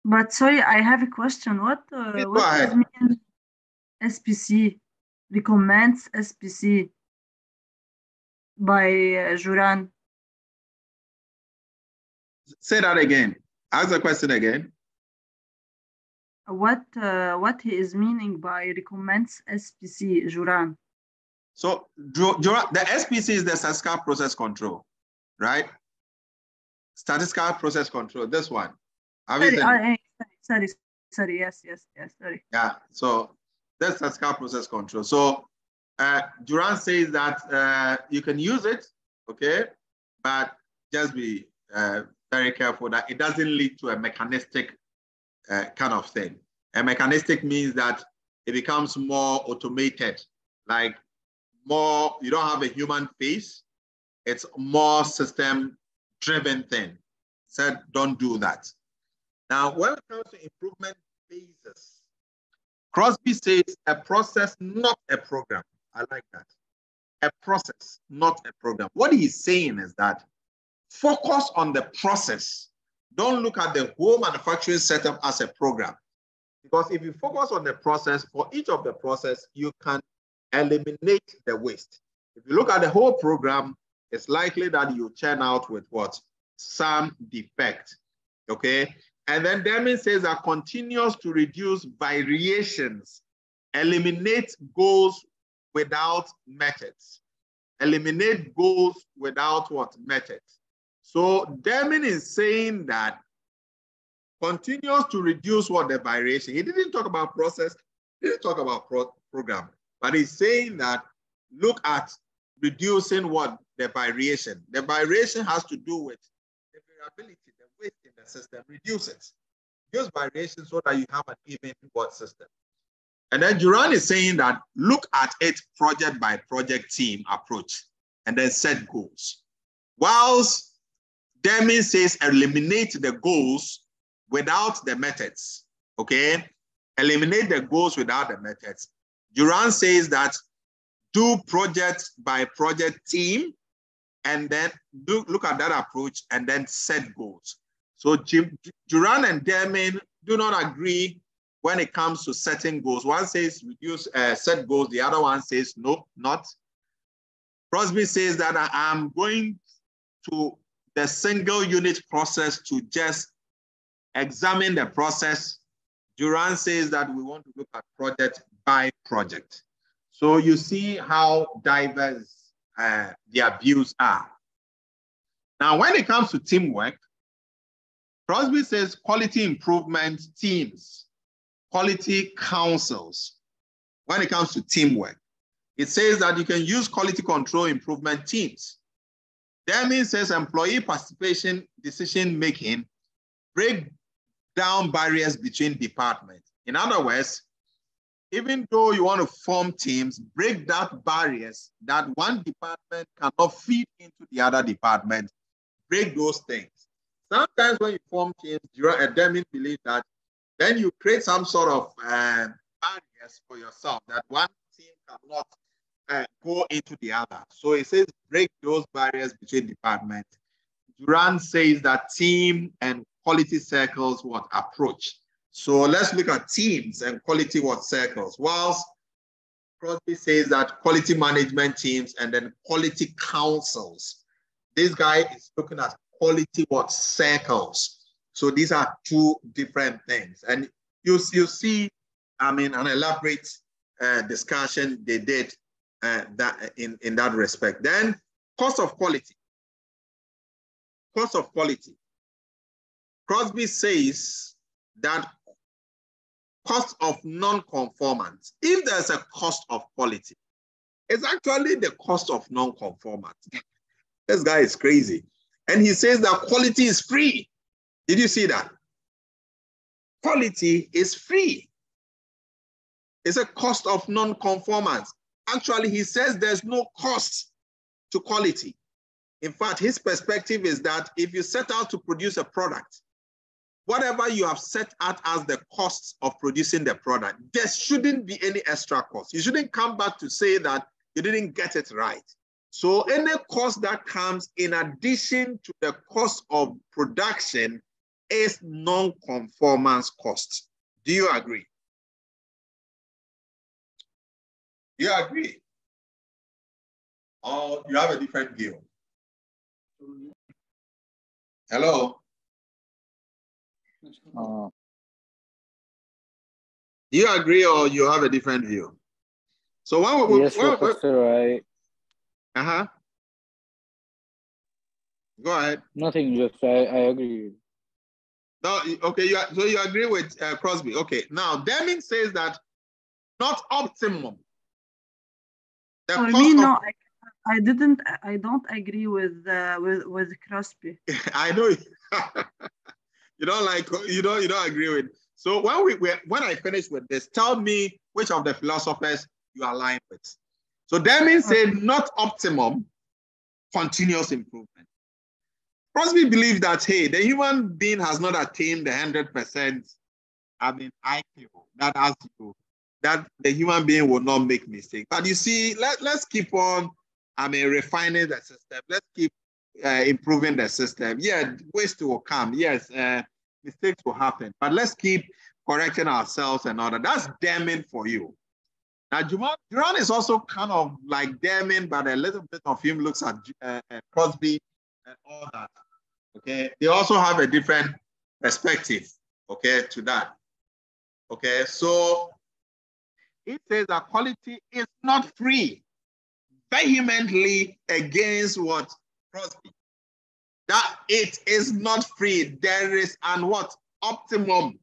But sorry, I have a question. What does mean SPC? Recommends SPC by Duran. Say that again. Ask the question again. What he is meaning by recommends SPC, Duran? So the SPC is the statistical process control, right? Statistical process control, this one. Sorry, yes, sorry. Yeah, so that's statistical process control. So Duran says that you can use it, okay? But just be very careful that it doesn't lead to a mechanistic kind of thing. A mechanistic means that it becomes more automated, like more, you don't have a human face, it's more system-driven thing. Said, don't do that. Now, when it comes to improvement phases, Crosby says a process, not a program. I like that. A process, not a program. What he's saying is that focus on the process. Don't look at the whole manufacturing setup as a program. Because if you focus on the process, for each of the process, you can eliminate the waste. If you look at the whole program, it's likely that you churn out with what? Some defect, okay? And then Deming says that continues to reduce variations, eliminate goals without methods. Eliminate goals without what? Methods. So Deming is saying that continues to reduce what? The variation. He didn't talk about process, he didn't talk about program, but he's saying that look at reducing what? The variation. The variation has to do with the variability, the waste in the system. Reduce it. Use variation so that you have an even what system. And then Duran is saying that look at it project by project team approach and then set goals. Whilst Deming says eliminate the goals without the methods, okay? Eliminate the goals without the methods. Duran says that do project by project team and then look at that approach and then set goals. So Duran and Deming do not agree when it comes to setting goals. One says reduce, set goals. The other one says no, not. Crosby says that I'm going to the single unit process to just examine the process. Duran says that we want to look at project by project. So you see how diverse their views are. Now, when it comes to teamwork, Crosby says quality improvement teams, quality councils. When it comes to teamwork, it says that you can use quality control improvement teams. Deming says employee participation, decision making, break down barriers between departments. In other words, even though you want to form teams, break down barriers that one department cannot feed into the other department. Break those things. Sometimes when you form teams, Deming believes that then you create some sort of barriers for yourself that one team cannot go into the other. So it says break those barriers between departments. Duran says that team and quality circles what approach. So let's look at teams and quality what circles. Whilst Crosby says that quality management teams and then quality councils. This guy is looking at quality what circles. So these are two different things. And you see, I mean, an elaborate discussion they did that in that respect. Then cost of quality. Cost of quality. Crosby says that cost of non-conformance. If there's a cost of quality, it's actually the cost of non-conformance. This guy is crazy. And he says that quality is free. Did you see that? Quality is free. It's a cost of non-conformance. Actually, he says there's no cost to quality. In fact, his perspective is that if you set out to produce a product, whatever you have set out as the costs of producing the product, there shouldn't be any extra cost. You shouldn't come back to say that you didn't get it right. So any cost that comes in addition to the cost of production is non-conformance cost. Do you agree? Do you agree? Or you have a different view? Hello? Do you agree or you have a different view? So yes, Professor, Go ahead. Nothing, just I agree. No, okay, so you agree with Crosby. Okay, now Deming says that not optimum. For me, no, I don't agree with Crosby. I know you don't agree with. So when I finish with this, tell me which of the philosophers you align with. So Deming said not optimum, continuous improvement. Crosby believes that, hey, the human being has not attained the 100%, IQ that has to that the human being will not make mistakes. But you see, let's keep on, refining the system. Let's keep improving the system. Yeah, waste will come. Yes, mistakes will happen. But let's keep correcting ourselves and all that. That's damning for you. Now, Duran is also kind of like damning, but a little bit of him looks at Crosby and all that. Okay, they also have a different perspective, okay, to that. Okay, so it says that quality is not free, vehemently against what? Crosby. That it is not free. There is an what? Optimum.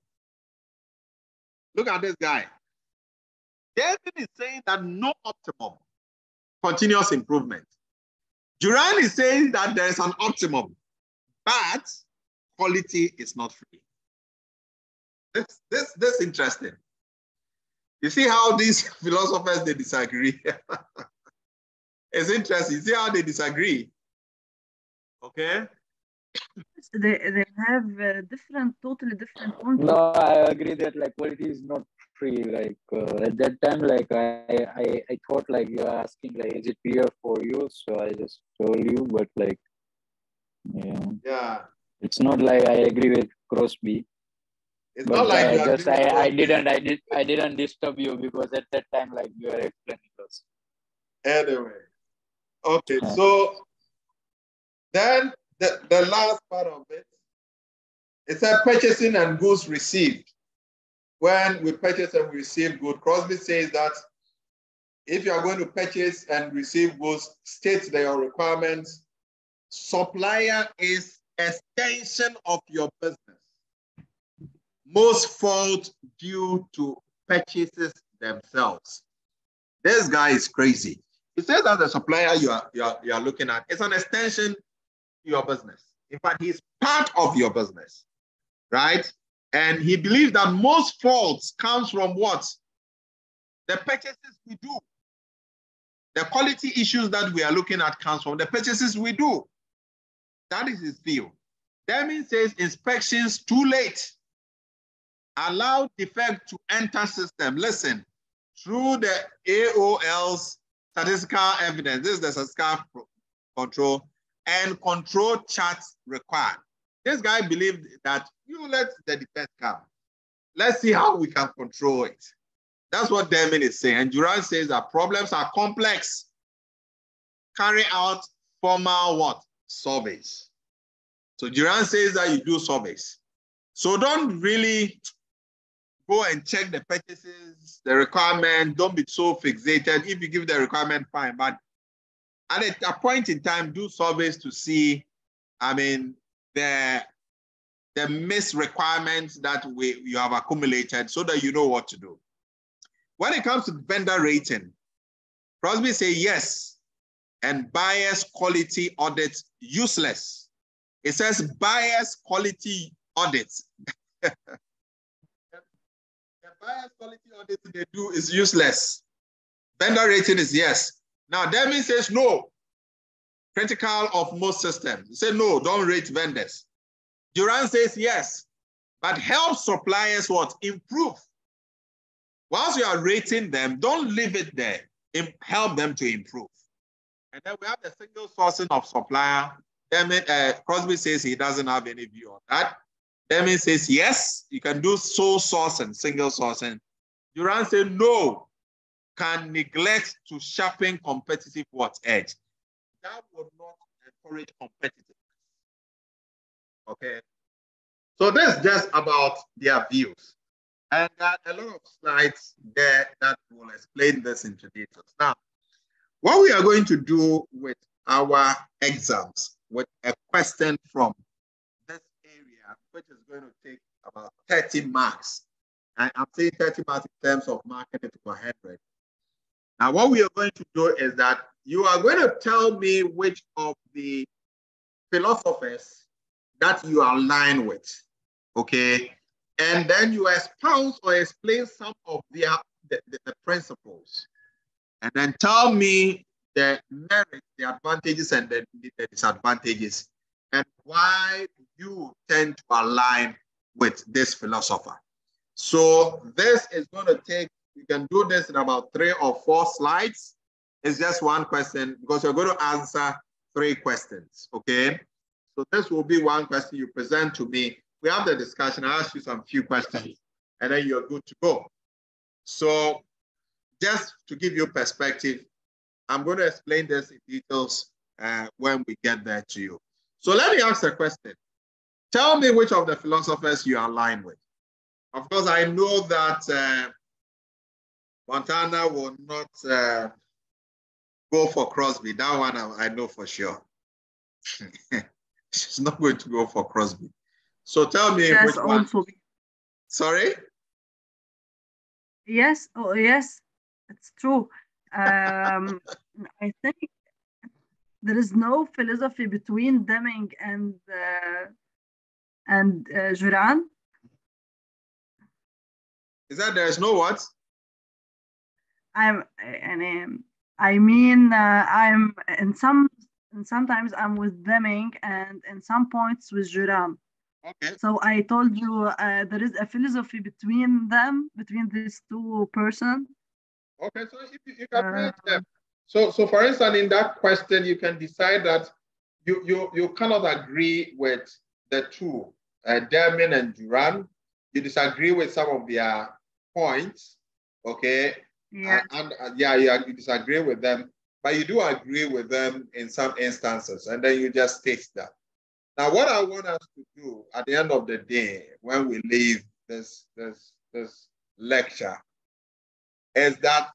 Look at this guy. David is saying that no optimum, continuous improvement. Duran is saying that there is an optimum, but quality is not free. This is interesting. You see how these philosophers, they disagree. It's interesting. You see how they disagree. Okay? They have totally different concepts. No, I agree that like quality is not free. Like at that time, like I thought like you are asking like is it clear for you? So I just told you, but like yeah, it's not like I agree with Crosby. It's but not like I didn't disturb you because at that time like you were explaining those. Anyway, okay, so then the last part of it, it said purchasing and goods received. When we purchase and receive goods, Crosby says that if you are going to purchase and receive goods, state their requirements. Supplier is extension of your business. Most fault due to purchases themselves. This guy is crazy. He says that the supplier you are looking at is an extension to your business. In fact, he's part of your business, right? And he believes that most faults comes from what? The purchases we do. The quality issues that we are looking at comes from the purchases we do. That is his view. Deming says inspections too late. Allow defect to enter system. Listen, through the AOL's statistical evidence, this is the statistical control, and control charts required. This guy believed that you let the defect come. Let's see how we can control it. That's what Deming is saying. And Duran says that problems are complex. Carry out formal what? Surveys. So Duran says that you do surveys. So don't really go and check the purchases, the requirement. Don't be so fixated. If you give the requirement, fine. But at a point in time, do surveys to see, the missed requirements that you have accumulated so that you know what to do. When it comes to vendor rating, Crosby say yes, and buyer's quality audits useless. It says buyer's quality audits. The buyer's quality audit they do is useless. Vendor rating is yes. Now, Deming says no. Critical of most systems. He said no, don't rate vendors. Duran says yes, but help suppliers what? Improve. Once you are rating them, don't leave it there. Help them to improve. And then we have the single sourcing of supplier. Crosby says he doesn't have any view on that. Deming says yes, you can do sole sourcing, single sourcing. Duran said no, can neglect to sharpen competitive what edge. That would not encourage competitiveness. Okay. So that's just about their views. And there are a lot of slides there that will explain this into details. Now, what we are going to do with our exams, with a question from this area, which is going to take about 30 marks. And I'm saying 30 marks in terms of marking it to 100. Now, what we are going to do is that you are going to tell me which of the philosophers that you align with, okay? And then you espouse or explain some of the principles. And then tell me the merits, the advantages, and the disadvantages, and why you tend to align with this philosopher. So this is going to take You can do this in about 3 or 4 slides. It's just one question because you're going to answer 3 questions, okay? So this will be one question you present to me. We have the discussion. I ask you some few questions, and then you're good to go. So just to give you perspective, I'm going to explain this in details when we get there to you. So let me ask a question. Tell me which of the philosophers you align with. Of course, I know that Montana will not go for Crosby. That one I know for sure. She's not going to go for Crosby. So tell me Yes, which one. also. Sorry? Yes, oh yes, it's true. I think there is no philosophy between Deming and Juran. Is that there's no what? I'm sometimes I'm with Deming and in some points with Juran. Okay. So I told you there is a philosophy between them, between these 2 persons. Okay, so if you can match them. So for instance, in that question, you can decide that you cannot agree with the 2, Dermin and Duran. You disagree with some of their points, okay? Yeah. You disagree with them, but you do agree with them in some instances, and then you just state that. Now, what I want us to do at the end of the day, when we leave this lecture, is that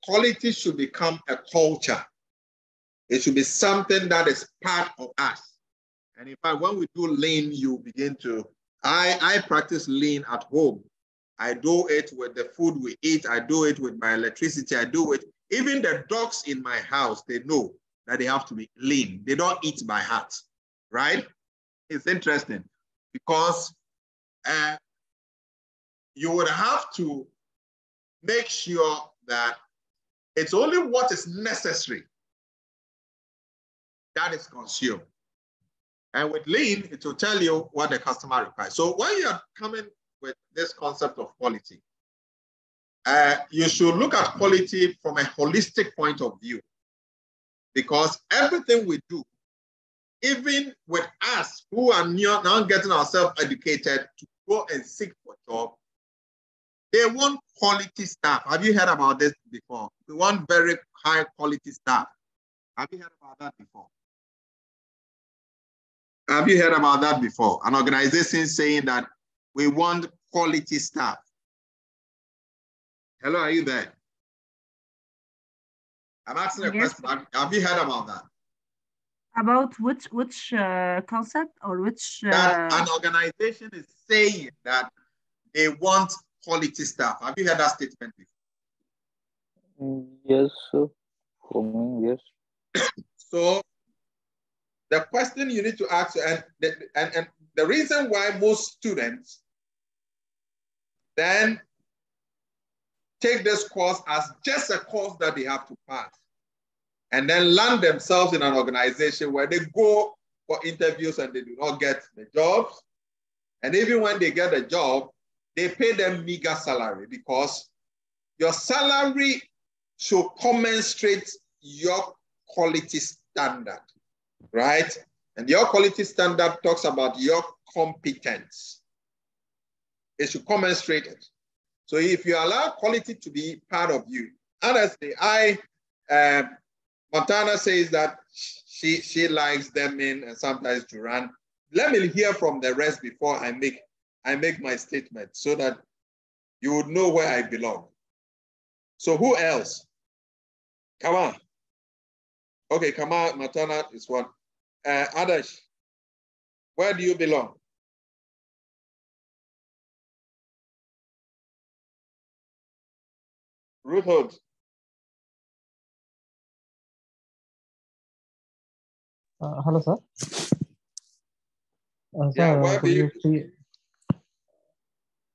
quality should become a culture. It should be something that is part of us. And in fact, when we do lean, you begin to, I practice lean at home. I do it with the food we eat. I do it with my electricity. I do it. Even the dogs in my house, they know that they have to be lean. They don't eat by heart, right? It's interesting because you would have to make sure that it's only what is necessary that is consumed. And with lean, it will tell you what the customer requires. So when you're coming with this concept of quality, you should look at quality from a holistic point of view, because everything we do, even with us who are now getting ourselves educated to go and seek for a job, they want quality staff. Have you heard about this before? We want very high quality staff. Have you heard about that before? Have you heard about that before? An organization saying that we want quality staff. Hello, are you there? I'm asking a question. Have you heard about that? About which concept or which? That an organization is saying that they want quality staff. Have you heard that statement before? Yes, sir. For me, yes. So the question you need to ask, and the reason why most students then take this course as just a course that they have to pass, and then land themselves in an organization where they go for interviews and they do not get the jobs. And even when they get a job, they pay them meager salary, because your salary should commensurate your quality standard, right? And your quality standard talks about your competence. It should commensurate it. So if you allow quality to be part of you, honestly, Montana says that she likes Demin and sometimes Duran. Let me hear from the rest before I make my statement, so that you would know where I belong. So who else? Come on. Okay, come on, Montana is one. Adash, where do you belong? Ruth Hood. Hello, sir. Yeah, Sir,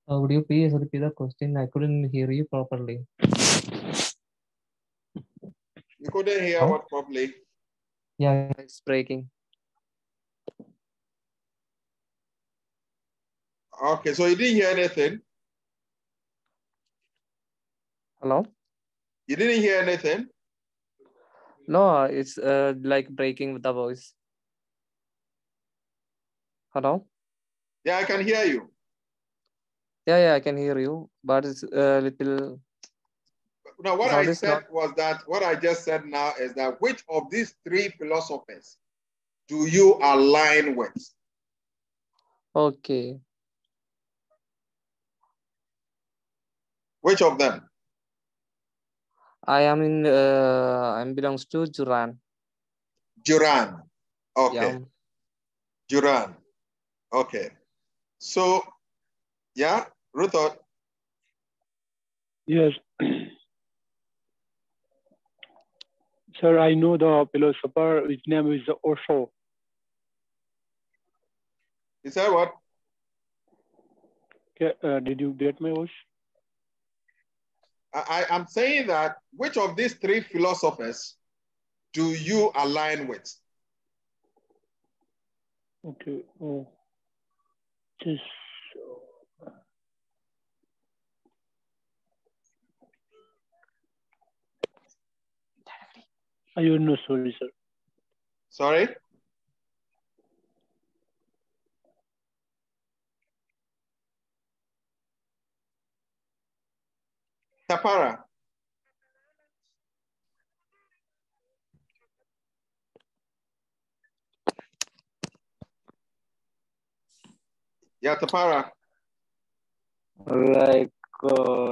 would you please repeat the question? I couldn't hear you properly. You couldn't hear what properly? Yeah, it's breaking. Okay, so you didn't hear anything? Hello? You didn't hear anything? No, it's like breaking with the voice. Hello? Yeah, I can hear you. Yeah, I can hear you, but it's a little. Now, what Sound I is said not. was that what I just said now is that which of these three philosophers do you align with? Okay. Which of them? I am in. I belongs to Juran. Duran. Okay. Yeah. Duran. Okay. So, yeah, Ruthot. Yes. Sir, I know the philosopher, his name is Osho. You said what? Okay, did you get my voice? I'm saying that which of these three philosophers do you align with? Okay. Just. I don't know, sorry, sir. Sorry? Tapara. Yeah, Tapara. Like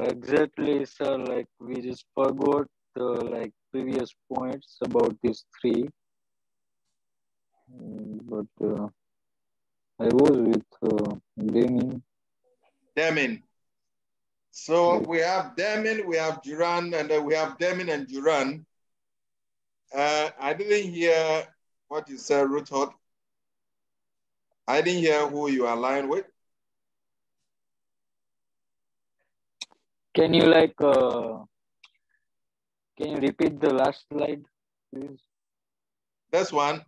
exactly, sir. Like we just forgot like previous points about these three. But I was with Deming. Deming. So we have Deming, we have Duran, and then we have Deming and Duran. I didn't hear what you said, Ruthot. I didn't hear who you align with. Can you can you repeat the last slide, please? This one.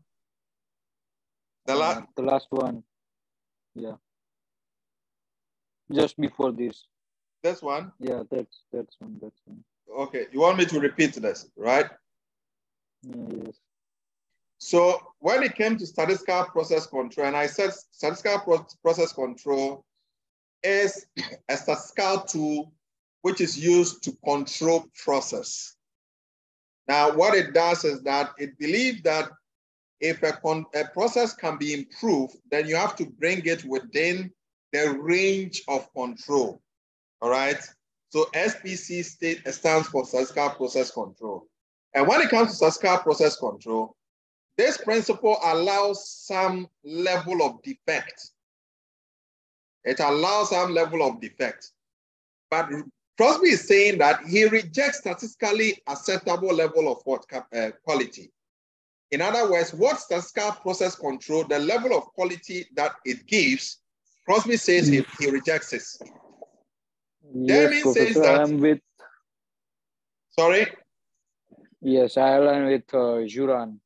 The last one. Yeah. Just before this. This one? Yeah, that's one. Okay, you want me to repeat this, right? Yes. So when it came to statistical process control, and I said statistical process control is a statistical tool which is used to control process. Now, what it does is that it believes that if a process can be improved, then you have to bring it within the range of control, all right? So SPC stands for statistical process control. And when it comes to statistical process control, this principle allows some level of defect. It allows some level of defect. But Crosby is saying that he rejects statistically acceptable level of what quality. In other words, what statistical process control, the level of quality that it gives, Crosby says he rejects it. Yes, Deming Professor, says that. I am with. Sorry? Yes, I align with Juran.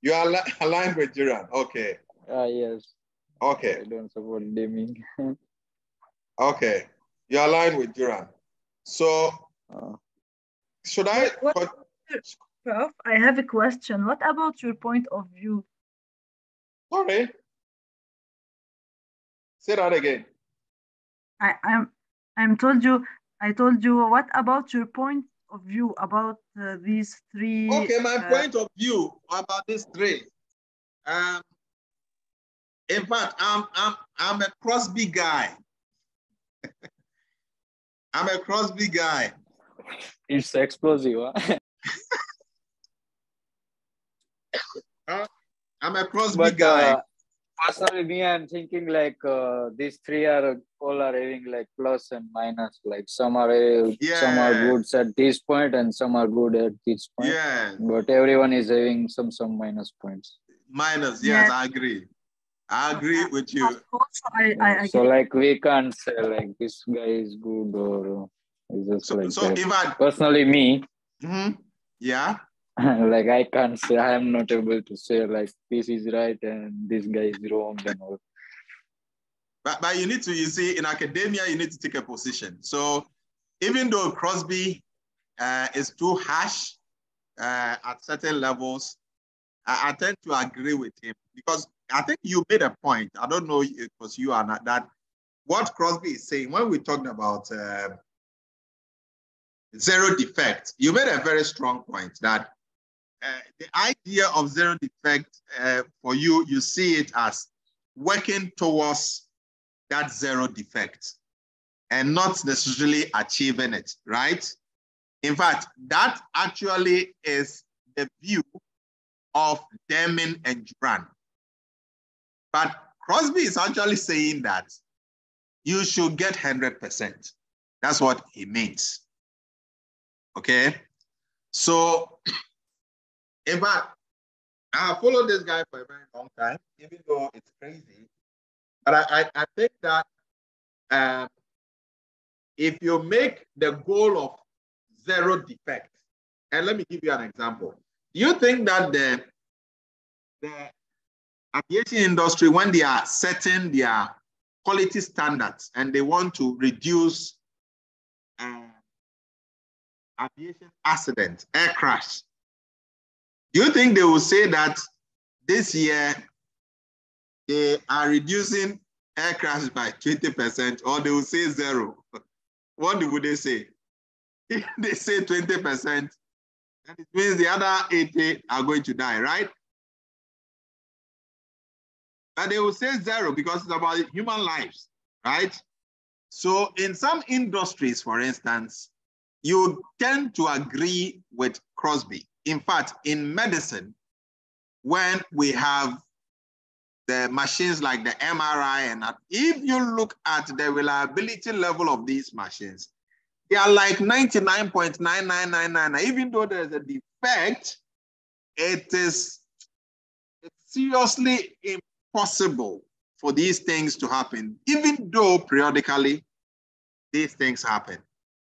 You are aligned with Duran. Okay. Yes. Okay. I don't support Deming. Okay. You are aligned with Duran. So, should I? Prof, I have a question. What about your point of view? Sorry. Say that again. I told you. What about your point of view about these three? Okay, my point of view about these three. In fact, I'm a Crosby guy. I'm a Crosby guy. It's explosive. Huh? I'm a Crosby guy. Personally, me, I'm thinking like these three are all having like plus and minus. Like some are good at this point and some are good at this point. Yeah. But everyone is having some minus points. Minus, yes, I agree. I agree with you. So like we can't say like this guy is good or is just like that. If I personally me. Yeah. Like I can't say, I am not able to say like this is right and this guy is wrong and all. But you need to, you see, in academia, you need to take a position. So even though Crosby is too harsh at certain levels, I tend to agree with him because I think you made a point. I don't know if it was you or not, that what Crosby is saying when we talked about zero defect, you made a very strong point that the idea of zero defect for you, you see it as working towards that zero defect and not necessarily achieving it, right? In fact, that actually is the view of Deming and Juran. But Crosby is actually saying that you should get 100%. That's what he means. Okay? So, in fact, I have followed this guy for a very long time, even though it's crazy. But I think that if you make the goal of zero defect, and let me give you an example. Do you think that the aviation industry, when they are setting their quality standards and they want to reduce aviation accident, air crash, do you think they will say that this year they are reducing air crash by 20%, or they will say zero? What would they say? If they say 20%, then it means the other 80 are going to die, right? But they will say zero because it's about human lives, right? So in some industries, for instance, you tend to agree with Crosby. In fact, in medicine, when we have the machines like the MRI, and if you look at the reliability level of these machines, they are like 99.9999. Even though there's a defect, it's seriously impossible for these things to happen, even though periodically these things happen.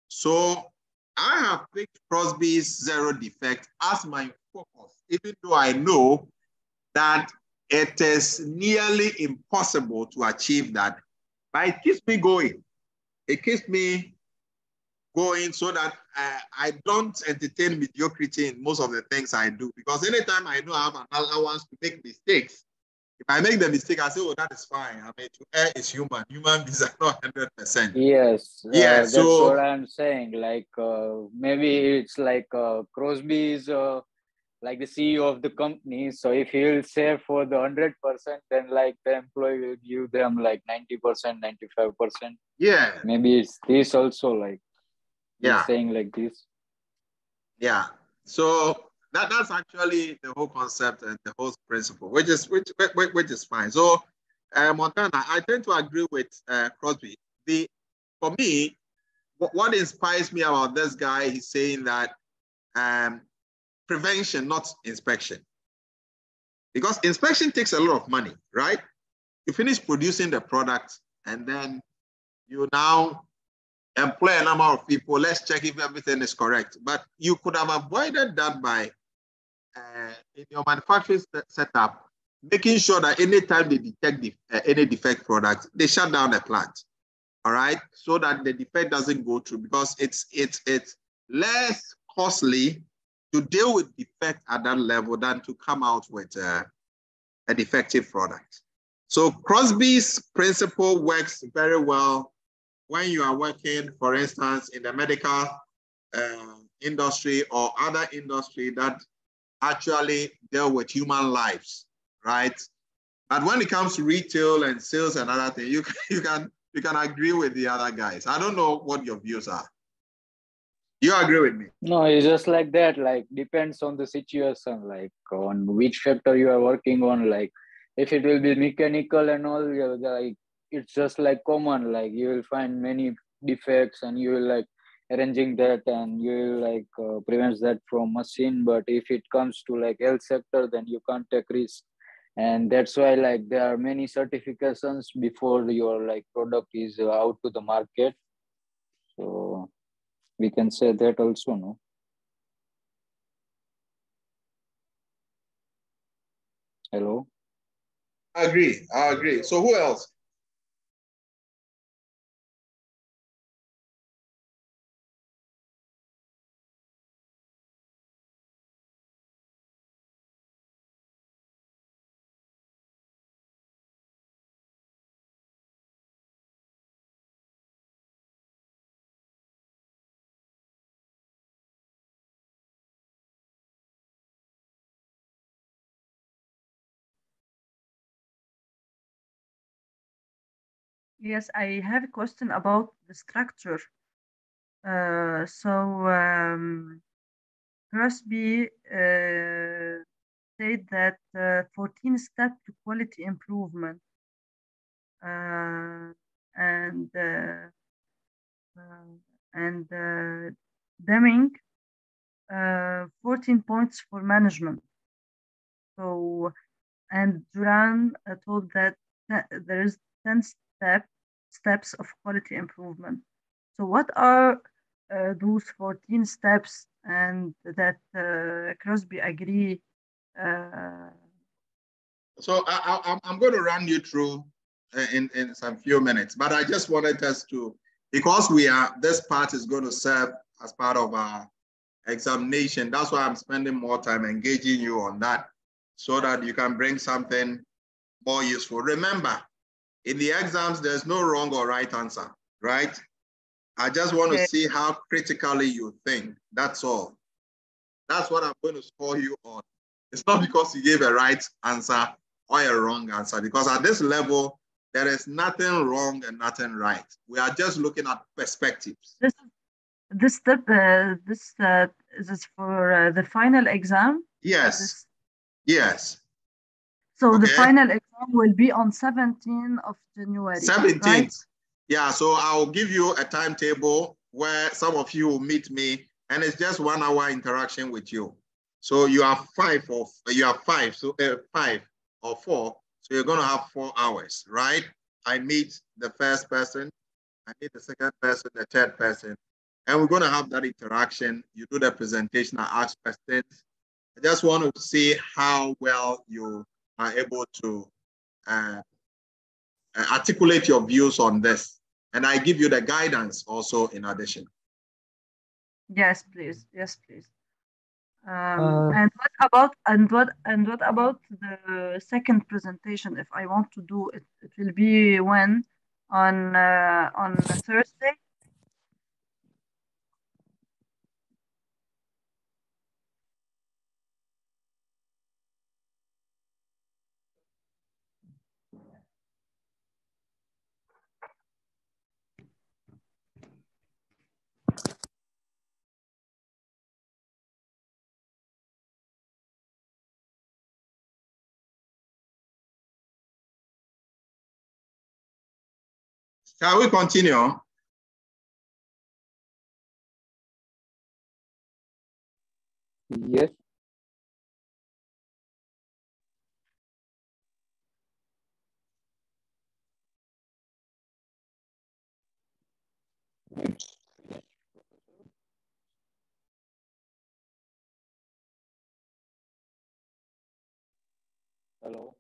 So I have picked Crosby's zero defect as my focus, even though I know that it is nearly impossible to achieve that. But it keeps me going. It keeps me going so that I don't entertain mediocrity in most of the things I do. Because anytime I know I have an allowance to make mistakes, if I make the mistake, I say, oh, that is fine. I mean, to err is human. Human beings are not 100%. Yes, Yeah, that's so what I'm saying. Like maybe it's like Crosby is like the CEO of the company. So if he will say for the 100%, then like the employee will give them like 90%, 95%. yeah, Maybe it's this also, like he's yeah, saying like this. yeah. So that's actually the whole concept and the whole principle, which is fine. So Montana, I tend to agree with Crosby. For me, what inspires me about this guy, he's saying that prevention, not inspection. Because inspection takes a lot of money, right? You finish producing the product and then you now employ a number of people. Let's check if everything is correct. But you could have avoided that by, in your manufacturing setup, making sure that anytime they detect any defect product, they shut down the plant. All right, so that the defect doesn't go through, because it's less costly to deal with defect at that level than to come out with a defective product. So Crosby's principle works very well when you are working, for instance, in the medical industry or other industry that actually deal with human lives, right? But when it comes to retail and sales and other things, you can agree with the other guys. I don't know what your views are. You agree with me? No, it's just like that. Like depends on the situation, like on which sector you are working on. Like if it will be mechanical and all, like it's just like common. Like you will find many defects and you will like arranging that and you will like prevents that from machine. But if it comes to like health sector, then you can't take risk. And that's why like there are many certifications before your like product is out to the market. So we can say that also, no? Hello? I agree. So who else? Yes, I have a question about the structure. So Crosby said that 14 step to quality improvement, uh, and uh, uh, and Deming 14 points for management. So and Duran told that there is 10 steps of quality improvement. So what are those 14 steps, and that Crosby agree? Uh, So I'm going to run you through in some few minutes, but I just wanted us to, because this part is going to serve as part of our examination. That's why I'm spending more time engaging you on that so that you can bring something more useful. Remember, in the exams, there's no wrong or right answer, right? I just want to okay. see how critically you think. That's all. That's what I'm going to score you on. It's not because you gave a right answer or a wrong answer, because at this level, there is nothing wrong and nothing right. We are just looking at perspectives. This step, is this for the final exam? Yes, yes. So the Okay. final exam will be on 17th of January. 17th. Right? Yeah, so I'll give you a timetable where some of you will meet me, and it's just 1 hour interaction with you. So you have five, so 5 or 4. So you're going to have 4 hours, right? I meet the first person, I meet the second person, the third person, and we're going to have that interaction. You do the presentation, I ask questions. I just want to see how well you are able to articulate your views on this. And I give you the guidance also in addition. Yes, please. Yes, please. Uh, And what about the second presentation? If I want to do it, it will be when on Thursday. Shall we continue? Yes. Hello.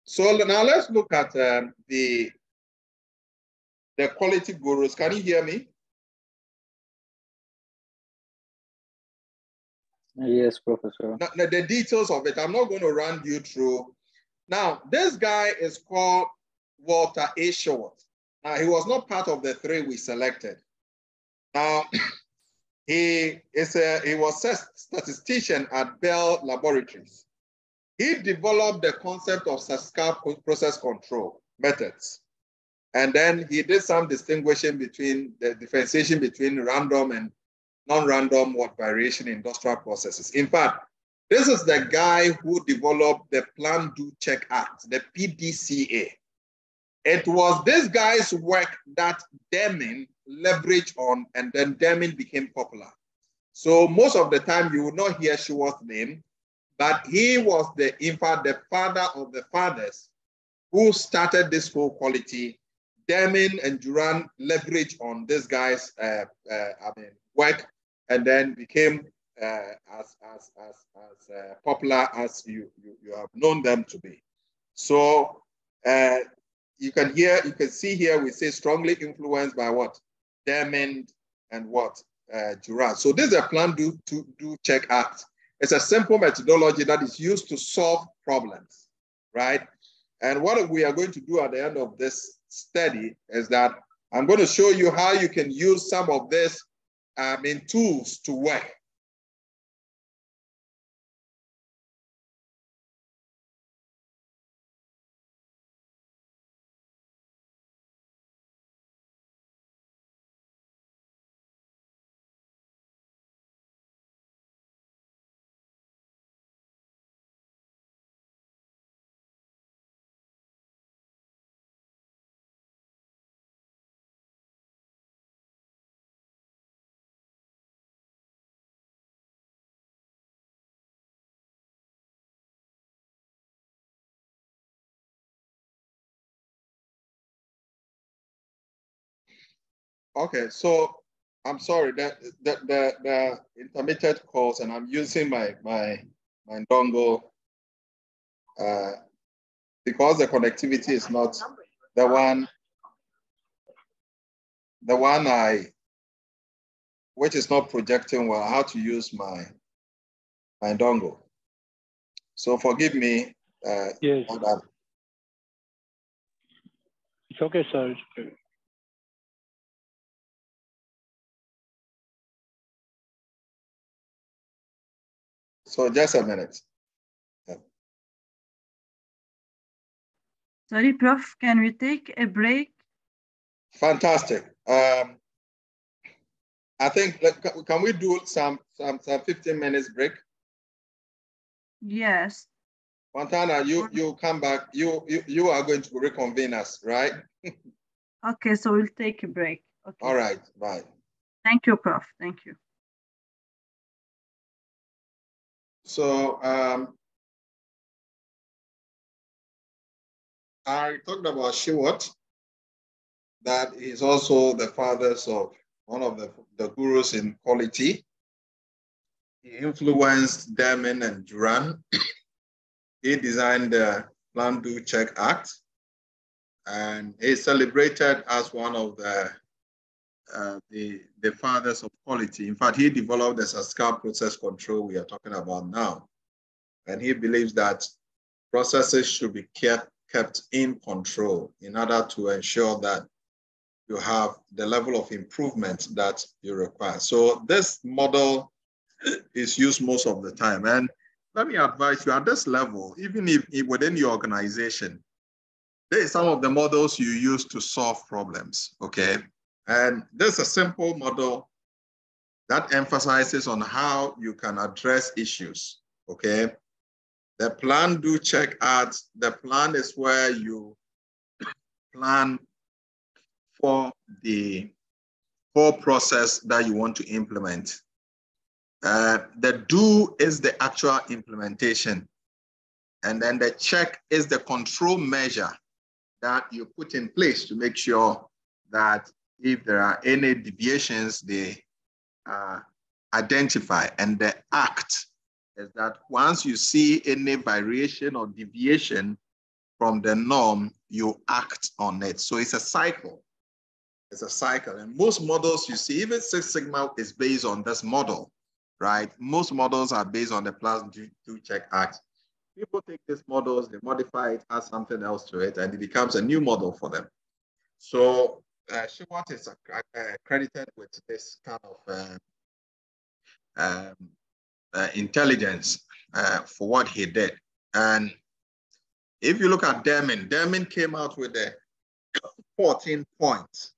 So now let's look at the quality gurus. Can you hear me? Yes, Professor. Now, the details of it, I'm not going to run you through. Now, this guy is called Walter A. Short. Now, he was not part of the three we selected. Now, he was a statistician at Bell Laboratories. He developed the concept of statistical process control methods. And then he did some distinguishing between the differentiation between random and non-random variation in industrial processes. In fact, this is the guy who developed the Plan, Do, Check Act, the PDCA. It was this guy's work that Deming leveraged on, and then Deming became popular. So most of the time you will not hear Schwartz's name, but he was in fact, the father of the fathers who started this whole quality. Deming and Duran leveraged on this guy's work, and then became as popular as you have known them to be. So you can see here we say strongly influenced by what? Deming and what? Duran. So this is a Plan, Do, Check Act. It's a simple methodology that is used to solve problems, right? And what we are going to do at the end of this study is that I'm going to show you how you can use some of this tools to work. Okay, so I'm sorry that the intermittent calls, and I'm using my dongle because the connectivity is not the one which is not projecting well. How to use my dongle. So forgive me. Yes. For that. It's okay, sir. It's okay. So just a minute. Sorry, Prof, can we take a break? Fantastic. I think, can we do some 15 minutes break? Yes. Fontana, you come back. You are going to reconvene us, right? Okay, so we'll take a break. Okay. All right, bye. Thank you, Prof. Thank you. So I talked about Shewart, that is also the fathers of one of the gurus in quality. He influenced Deming and Duran. He designed the Plan, Do, Check Act, and he's celebrated as one of the fathers of quality. In fact, he developed the statistical process control we are talking about now. And he believes that processes should be kept in control in order to ensure that you have the level of improvement that you require. So this model is used most of the time. And let me advise you at this level, even if within your organization, there is some of the models you use to solve problems, okay? And there's a simple model that emphasizes on how you can address issues, okay? The Plan, Do, Check Act. The plan is where you plan for the whole process that you want to implement. The do is the actual implementation. And then the check is the control measure that you put in place to make sure that if there are any deviations, they identify. And the act is that once you see any variation or deviation, from the norm, you act on it. So it's a cycle. It's a cycle. And most models you see, even Six Sigma is based on this model, right? Most models are based on the Plus Do Check Act. People take these models, they modify it, add something else to it, and it becomes a new model for them. So Shewart is credited with this kind of intelligence for what he did. And if you look at Deming came out with a 14 points.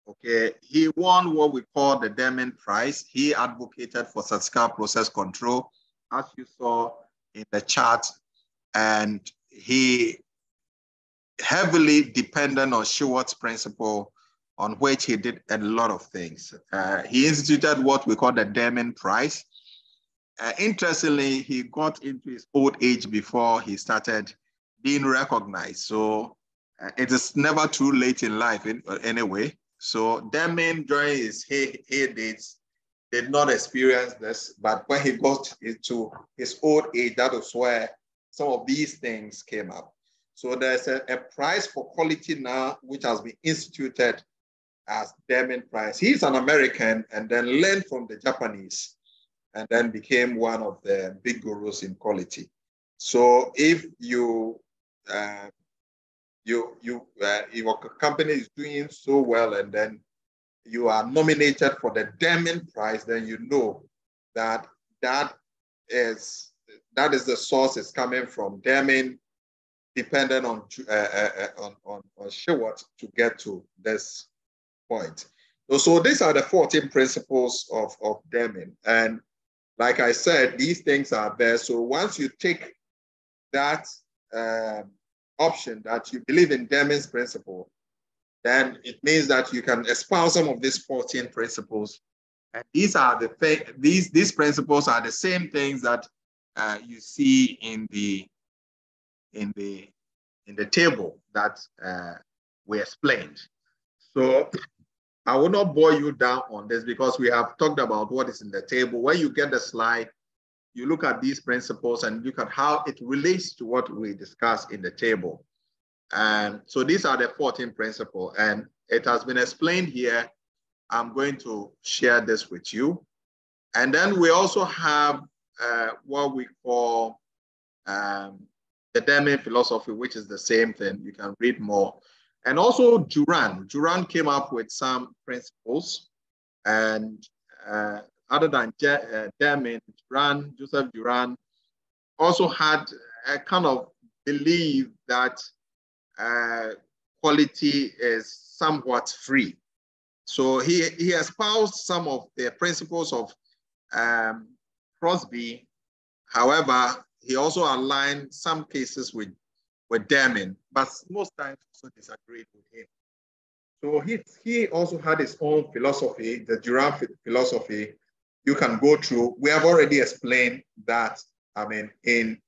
Okay, he won what we call the Deming Prize. He advocated for statistical process control, as you saw in the chart, and he heavily depended on Shewart's principle, on which he did a lot of things. He instituted what we call the Deming Prize. Interestingly, he got into his old age before he started being recognized. So it is never too late in life anyway. So Deming, during his heydays, did not experience this, but when he got into his old age, that was where some of these things came up. So there's a prize for quality now, which has been instituted as Deming Prize. He's an American and then learned from the Japanese and then became one of the big gurus in quality. So if your company is doing so well and then you are nominated for the Deming Prize, then you know that that is the source is coming from Deming, dependent on Shewart to get to this point. So these are the 14 principles of Deming. And like I said, these things are there. So once you take that option that you believe in Deming's principle, then it means that you can espouse some of these 14 principles. And these are these principles are the same things that you see in the table that we explained. So I will not bore you down on this because we have talked about what is in the table. When you get the slide, you look at these principles and look at how it relates to what we discussed in the table. And so these are the 14 principles, and it has been explained here. I'm going to share this with you. And then we also have what we call the Deming philosophy, which is the same thing. You can read more. And also Juran came up with some principles. And other than Deming, Joseph Juran also had a kind of belief that quality is somewhat free. So he espoused some of the principles of Crosby. However, he also aligned some cases with Deming, but most times also disagreed with him. So he also had his own philosophy, the Juran philosophy. You can go through. We have already explained that, in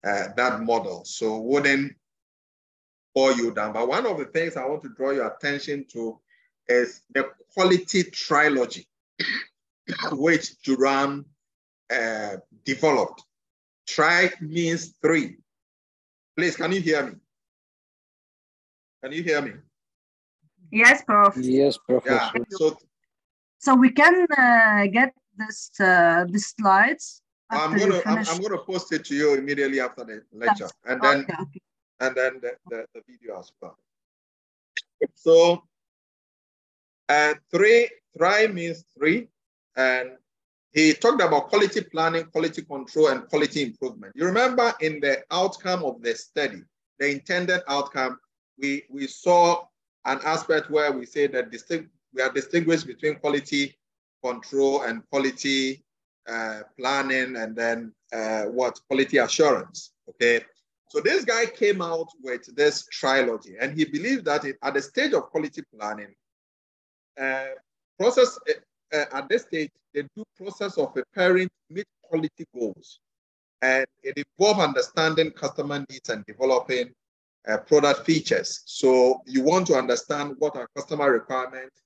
that model. So wouldn't bore you down. But one of the things I want to draw your attention to is the quality trilogy, which Juran developed. Tri means three. Please, can you hear me? Can you hear me? Yes, Prof. Yes, Professor. Yeah. So we can get this the slides. I'm gonna post it to you immediately after the lecture, and then the video as well. So, tri means three, and he talked about quality planning, quality control, and quality improvement. You remember in the outcome of the study, the intended outcome, we saw an aspect where we say that we are distinguished between quality control and quality planning, and then quality assurance. Okay, so this guy came out with this trilogy, and he believed that at the stage of quality planning, at this stage, they do process of preparing to meet quality goals. And it involves understanding customer needs and developing product features. So you want to understand what are customer requirements,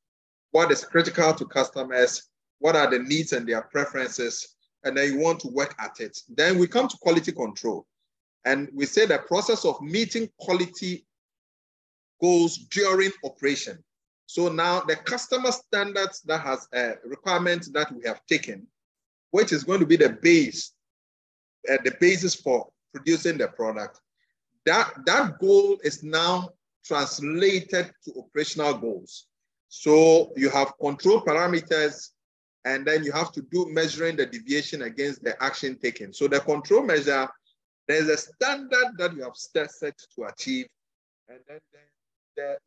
what is critical to customers, what are the needs and their preferences, and then you want to work at it. Then we come to quality control. And we say the process of meeting quality goals during operation. So now the customer standards that has a requirement that we have taken, which is going to be the basis for producing the product. That goal is now translated to operational goals. So you have control parameters, and then you have to do measuring the deviation against the action taken. So the control measure, there's a standard that you have set to achieve, and then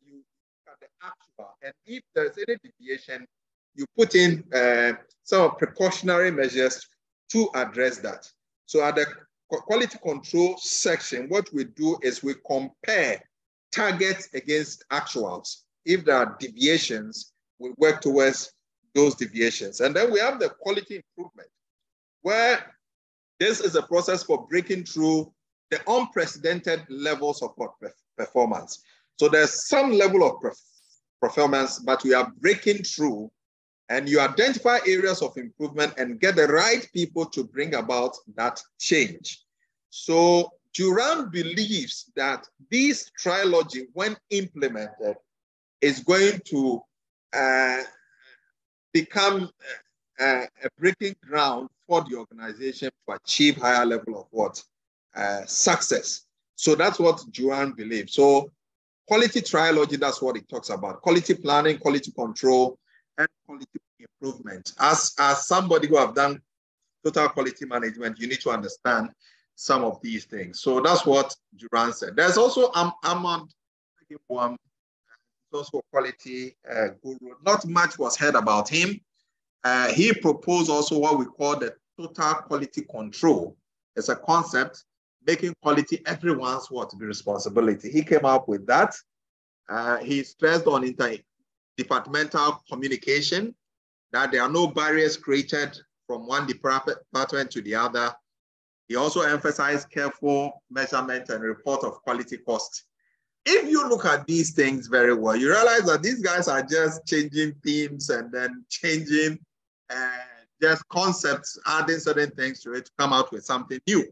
you have the actual. And if there's any deviation, you put in some precautionary measures to address that. So at the quality control section, what we do is we compare targets against actuals. If there are deviations, we work towards those deviations. And then we have the quality improvement, where this is a process for breaking through the unprecedented levels of performance. So there's some level of performance, but we are breaking through, and you identify areas of improvement and get the right people to bring about that change. So Duran believes that this trilogy, when implemented, is going to become a breaking ground for the organization to achieve higher level of what? Success. So that's what Duran believes. So quality trilogy, that's what it talks about. Quality planning, quality control, and quality improvement. As somebody who have done total quality management, you need to understand some of these things. So that's what Duran said. There's also Ahmad, also quality guru. Not much was heard about him. He proposed also what we call the total quality control. It's a concept, making quality everyone's responsibility. He came up with that. He stressed on interdepartmental communication, that there are no barriers created from one department to the other. He also emphasized careful measurement and report of quality cost. If you look at these things very well, you realize that these guys are just changing themes and then changing just concepts, adding certain things to it to come out with something new.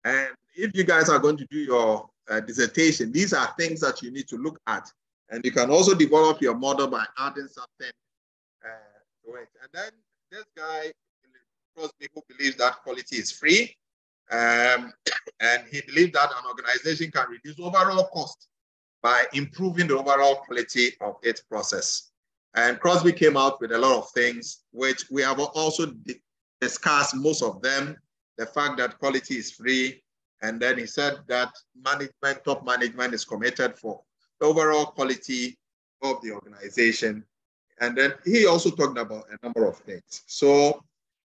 And if you guys are going to do your dissertation, these are things that you need to look at. And you can also develop your model by adding something to it. And then this guy, Crosby, who believes that quality is free, and he believes that an organization can reduce overall cost by improving the overall quality of its process. And Crosby came out with a lot of things, which we have also discussed, most of them, the fact that quality is free. And then he said that management, top management is committed for the overall quality of the organization. And then he also talked about a number of things. So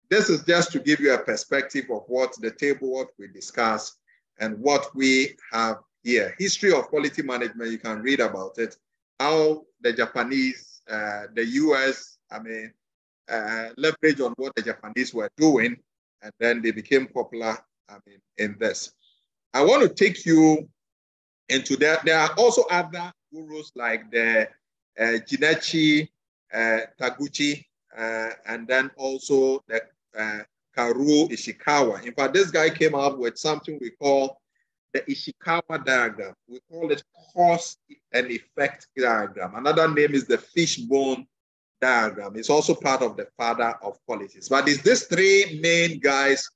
this is just to give you a perspective of what the table, what we discussed, and what we have here. History of quality management, you can read about it. How the Japanese, the US, leverage on what the Japanese were doing, and then they became popular, in this. I want to take you into that. There are also other gurus like the Jinichi Taguchi, and then also the Karu Ishikawa. In fact, this guy came up with something we call the Ishikawa diagram. We call it cause and effect diagram. Another name is the fishbone diagram. It's also part of the father of qualities. But it's these three main guys,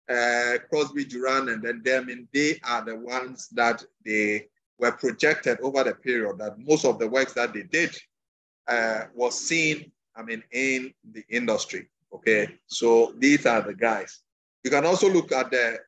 Crosby, Duran, and then Deming, they are the ones that they were projected over the period that most of the works that they did was seen, in the industry. Okay, so these are the guys. You can also look at the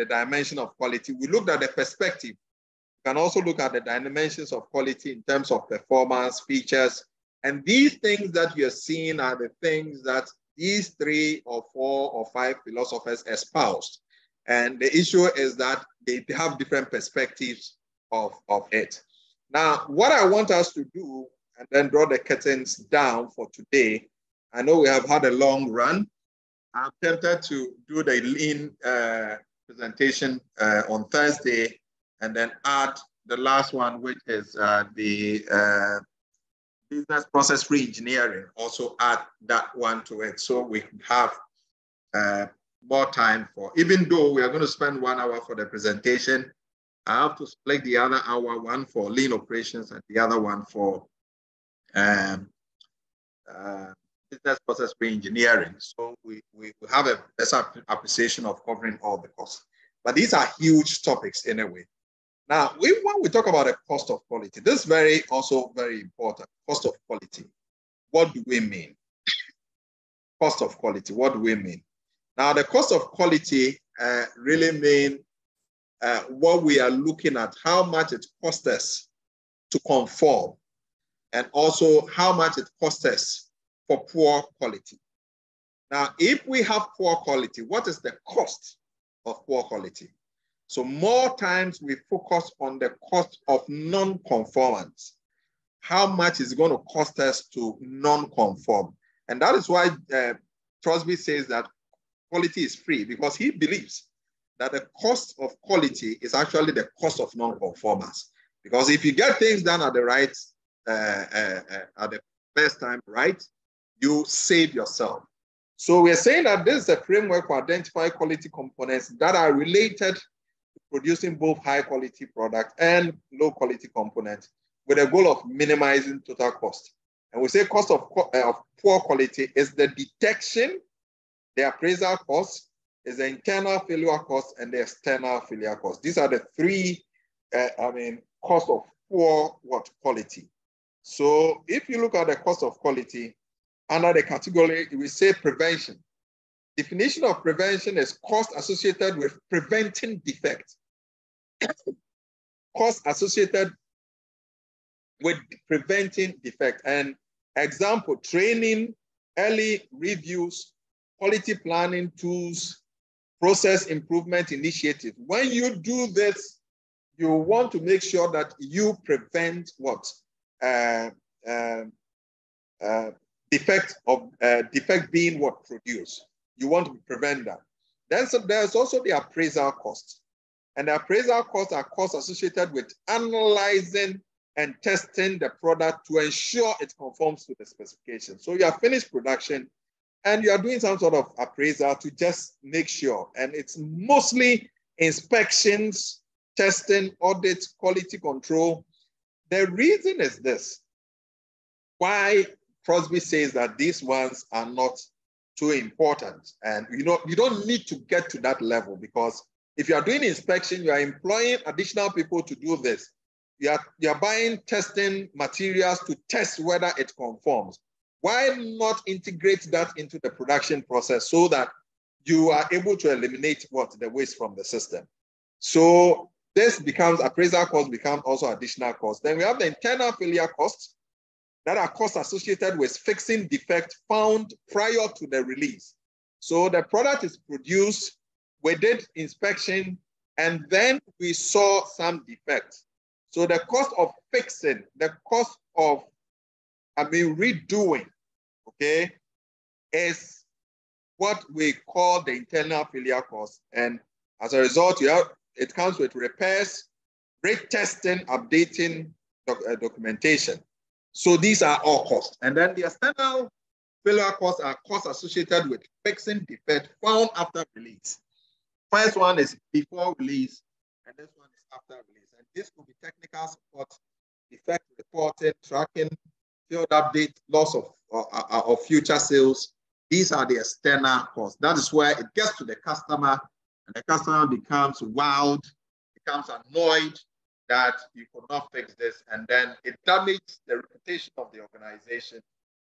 dimension of quality. We looked at the perspective. You can also look at the dimensions of quality in terms of performance, features. And these things that you're seeing are the things that these 3 or 4 or 5 philosophers espoused. And the issue is that they have different perspectives of it. Now, what I want us to do, and then draw the curtains down for today, I know we have had a long run. I'm tempted to do the lean presentation on Thursday, and then add the last one, which is the business process re-engineering, also add that one to it. So we have more time for, even though we are going to spend 1 hour for the presentation, I have to split the other hour, one for lean operations and the other one for business process re-engineering. So we have a better appreciation of covering all the costs. But these are huge topics anyway. Now, when we talk about the cost of quality, this is also very important. Cost of quality. What do we mean? Cost of quality, what do we mean? Now, the cost of quality really mean what we are looking at, how much it costs us to conform, and also how much it costs us for poor quality. Now, if we have poor quality, what is the cost of poor quality? So more times we focus on the cost of non-conformance. How much is it going to cost us to non-conform? And that is why Crosby says that quality is free, because he believes that the cost of quality is actually the cost of non-conformance. Because if you get things done at the right, at the first time, right, you save yourself. So we're saying that this is a framework to identify quality components that are related to producing both high quality product and low quality components with a goal of minimizing total cost. And we say cost of poor quality is the detection, the appraisal cost, is the internal failure cost, and the external failure cost. These are the three, cost of poor quality. So if you look at the cost of quality, under the category, we say prevention. Definition of prevention is cost associated with preventing defect. Cost associated with preventing defect. And example, training, early reviews, quality planning tools, process improvement initiatives. When you do this, you want to make sure that you prevent what? Defect being what produced. You want to prevent that. Then there's also the appraisal cost. And the appraisal costs are costs associated with analyzing and testing the product to ensure it conforms to the specification. So you have finished production and you are doing some sort of appraisal to just make sure. And it's mostly inspections, testing, audits, quality control. The reason is this. Why Crosby says that these ones are not too important. And you don't need to get to that level, because if you are doing inspection, you are employing additional people to do this. You are buying testing materials to test whether it conforms. Why not integrate that into the production process so that you are able to eliminate the waste from the system? So this becomes, appraisal cost becomes also additional cost. Then we have the internal failure costs that are costs associated with fixing defect found prior to the release. So the product is produced, we did inspection, and then we saw some defects. So the cost of fixing, the cost of redoing, okay, is what we call the internal failure cost. And as a result, it comes with repairs, retesting, updating documentation. So these are all costs. And then the external failure costs are costs associated with fixing defect found after release. First one is before release, and this one is after release. And this could be technical support, defect reporting, tracking, field update, loss of future sales. These are the external costs. That is where it gets to the customer, and the customer becomes wowed, becomes annoyed that you could not fix this, and then it damages the reputation of the organization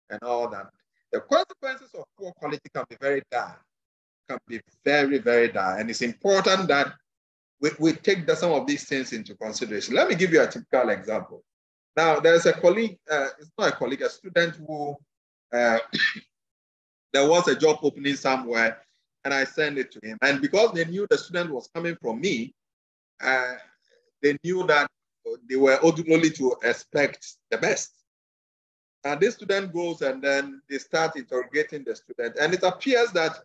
and all that. The consequences of poor quality can be very dire, can be very, very dire, and it's important that we take some of these things into consideration. Let me give you a typical example. Now, there's a colleague, it's not a colleague, a student who, there was a job opening somewhere, and I sent it to him. And because they knew the student was coming from me, they knew that they were only to expect the best. And this student goes and then they start interrogating the student. And it appears that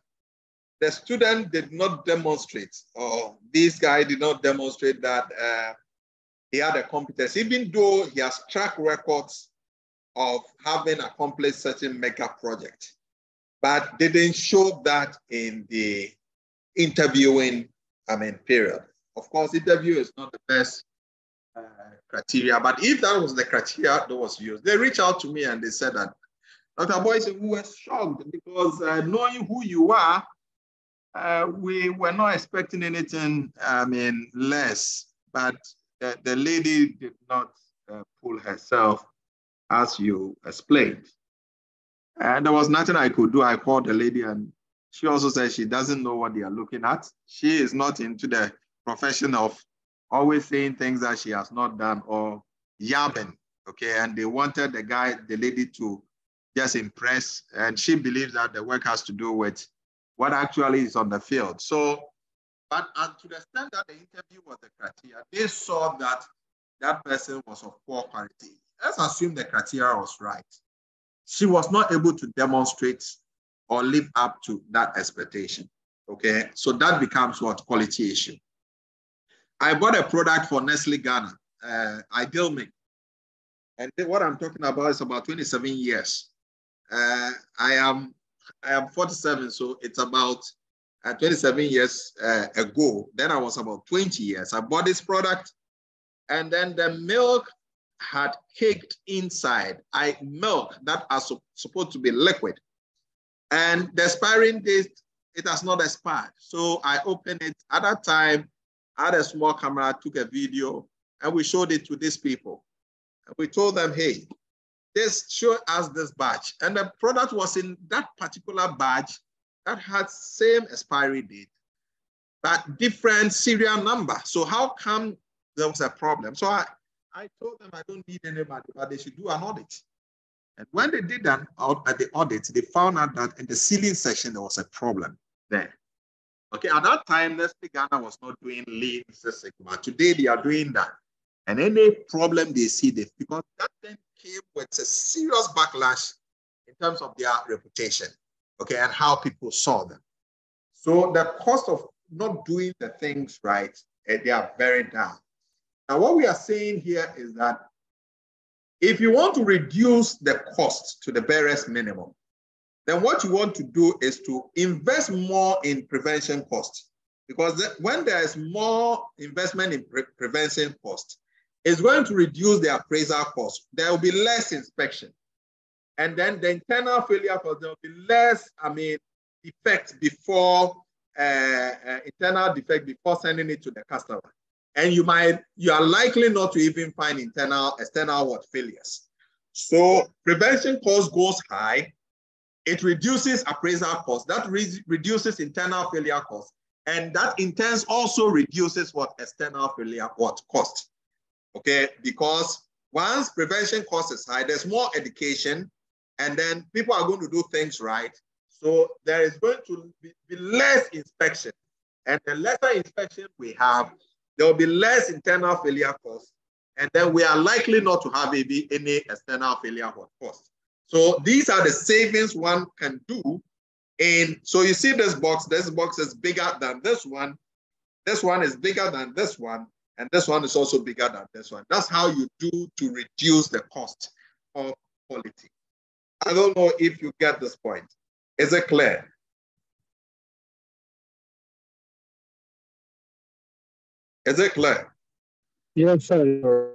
the student did not demonstrate, or this guy did not demonstrate that he had a competence, even though he has track records of having accomplished certain mega project. But they didn't show that in the interviewing, period. Of course, interview is not the best criteria, but if that was the criteria that was used, they reached out to me and they said that, Dr. Boison, we were shocked because knowing who you are, we were not expecting anything, less, but the lady did not pull herself as you explained. And there was nothing I could do. I called the lady and she also said she doesn't know what they are looking at. She is not into the profession of always saying things that she has not done or yabbing, okay? And they wanted the lady to just impress, and she believes that the work has to do with what actually is on the field. So, but to the extent that the interview was the criteria, they saw that that person was of poor quality. Let's assume the criteria was right. She was not able to demonstrate or live up to that expectation, okay? So that becomes what? Quality issue. I bought a product for Nestle Ghana, Ideal Milk. And what I'm talking about is about 27 years. I am 47, so it's about 27 years ago. Then I was about 20 years. I bought this product, and then the milk had caked inside. Milk that are supposed to be liquid. And the expiring date, it has not expired. So I opened it. At that time, I had a small camera, took a video, and we showed it to these people. And we told them, hey, show us this badge. And the product was in that particular badge that had same expiry date, but different serial number. So how come there was a problem? So I told them I don't need anybody, but they should do an audit. And when they did that at the audit, they found out that in the sealing section, there was a problem there. Okay, at that time, Nestle Ghana was not doing Lean Six Sigma. Today, they are doing that. And any problem they see, because that then came with a serious backlash in terms of their reputation, okay, and how people saw them. So the cost of not doing the things right, they are very down. Now, what we are saying here is that if you want to reduce the cost to the barest minimum, then what you want to do is to invest more in prevention costs. Because when there is more investment in prevention costs, it's going to reduce the appraisal cost. There will be less inspection. And then the internal failure cost, there will be less, defect before, internal defect before sending it to the customer. And you are likely not to even find external failures. So prevention cost goes high. It reduces appraisal cost. That reduces internal failure cost. And that in turn also reduces external failure cost. Okay, because once prevention cost is high, there's more education, and then people are going to do things right. So there is going to be less inspection. And the lesser inspection we have, there will be less internal failure cost. And then we are likely not to have any external failure cost. So these are the savings one can do. And so you see this box is bigger than this one is bigger than this one, and this one is also bigger than this one. That's how you do to reduce the cost of quality. I don't know if you get this point. Is it clear? Is it clear? Yes, sir.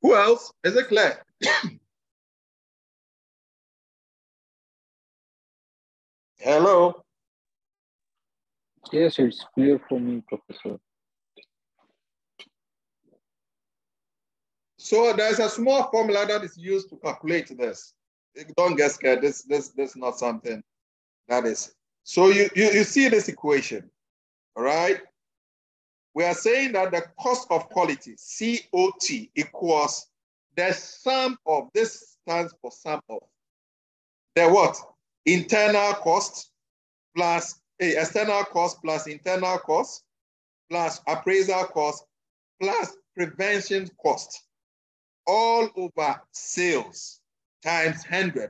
Who else? Is it clear? Hello? Yes, it's clear for me, Professor. So there's a small formula that is used to calculate this. Don't get scared. This is not something that is. So you see this equation, all right? We are saying that the cost of quality, COT, equals the sum of, this stands for sum of, the what? Internal cost plus external cost plus internal cost plus appraisal cost plus prevention cost, all over sales times 100.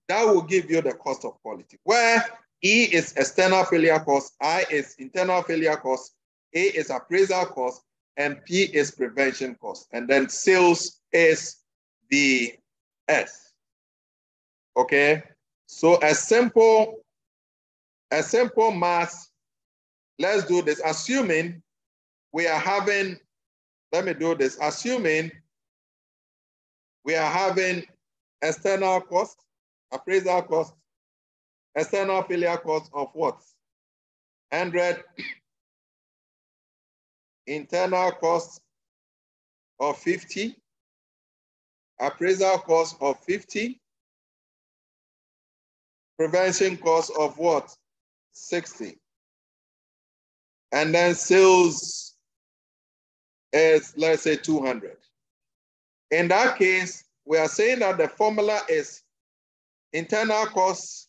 That will give you the cost of quality, where E is external failure cost, I is internal failure cost, A is appraisal cost, and P is prevention cost. And then sales is the S. Okay, so a simple mass. Let's do this. Assuming we are having, let me do this. Assuming we are having external cost, appraisal cost, external failure cost of what? 100, internal cost of 50, appraisal cost of 50, prevention cost of what? 60. And then sales is, let's say, 200. In that case, we are saying that the formula is internal cost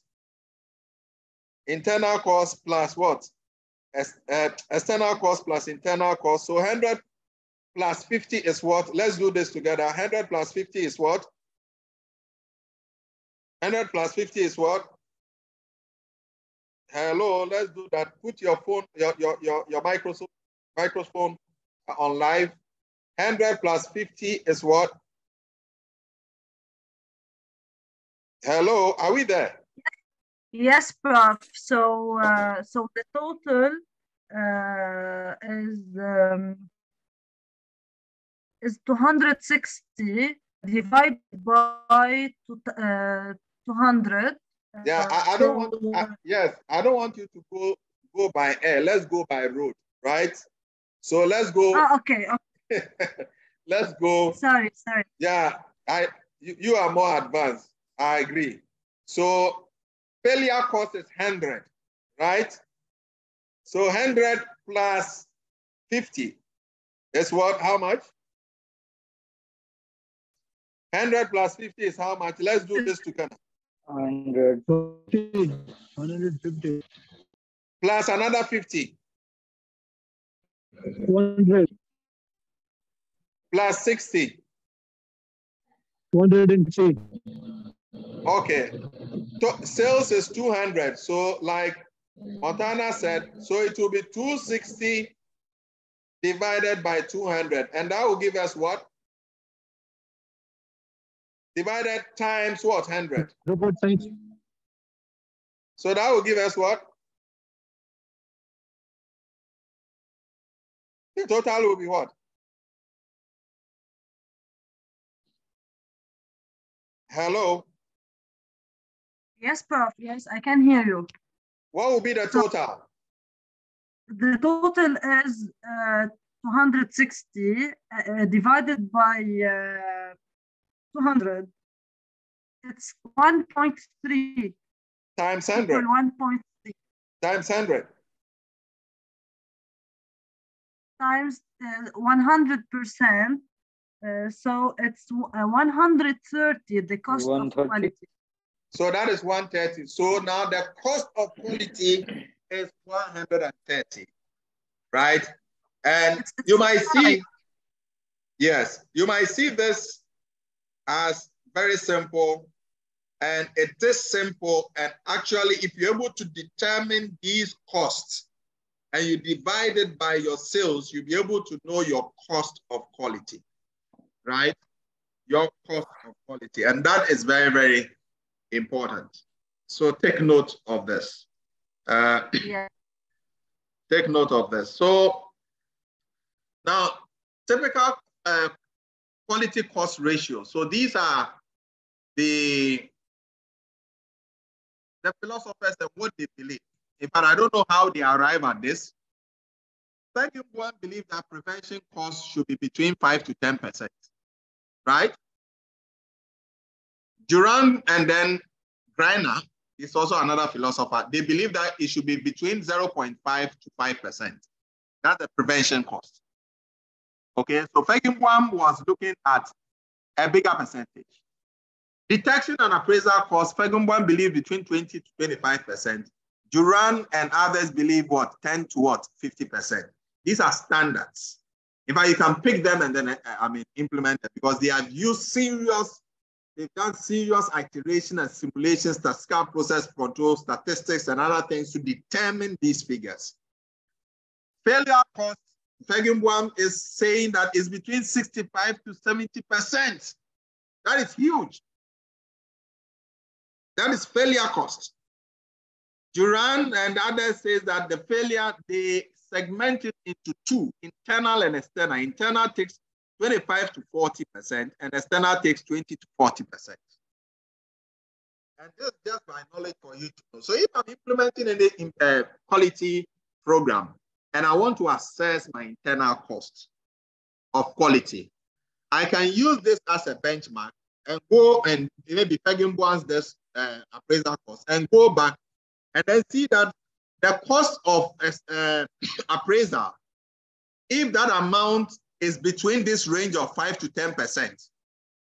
plus what? External cost plus internal cost. So 100 plus 50 is what? Let's do this together. 100 plus 50 is what? 100 plus 50 is what? Hello, let's do that. Put your phone, your microphone on live. 100 plus 50 is what? Hello, are we there? Yes, Prof. So, so the total is 260 divided by 200. Yeah, I don't want. Yes, I don't want you to go by air. Let's go by road, right? So let's go. Oh, okay. Let's go. Sorry. Yeah, you are more advanced. I agree. So failure cost is 100, right? So 100 plus 50 is what? How much? 100 plus 50 is how much? Let's do this together. 150. Plus another 50. 100. Plus 60. 160. Okay. Sales is 200. So like Montana said, so it will be 260 divided by 200. And that will give us what? Divided times what? 100. So that will give us what? The total will be what? Hello? Yes, Prof. Yes, I can hear you. What will be the total? The total is 260 divided by 200. It's 1.3. Times 100. 1.3. Times 100. Times 100%. So it's 130, the cost of quality. So that is 130. So now the cost of quality is 130, right? And you might see, yes, you might see this as very simple, and it is simple. And actually, if you're able to determine these costs and you divide it by your sales, you'll be able to know your cost of quality, right? Your cost of quality. And that is very, very important. So take note of this. Yeah. Take note of this. So now, typical quality cost ratio. So these are the philosophers and what they believe. In fact, I don't know how they arrive at this. Second one believe that prevention costs should be between 5 to 10%, right? Durand and then Greiner is also another philosopher. They believe that it should be between 0.5 to 5%. That's the prevention cost. Okay, so Feigenbaum was looking at a bigger percentage. Detection and appraisal costs, Feigenbaum believe between 20 to 25%. Durand and others believe what? 10 to what? 50%. These are standards. In fact, you can pick them and then implement them because they have used they've done serious iteration and simulations, statistical process control, statistics, and other things to determine these figures. Failure cost, Feigenbaum is saying that it's between 65 to 70%. That is huge. That is failure cost. Duran and others says that the failure, they segment it into two, internal and external. Internal takes 25 to 40%, and external takes 20 to 40%. And this is just my knowledge for you to know. So if I'm implementing any quality program, and I want to assess my internal cost of quality, I can use this as a benchmark and go and maybe pegging once this appraisal cost and go back and then see that the cost of appraisal, if that amount is between this range of 5 to 10%,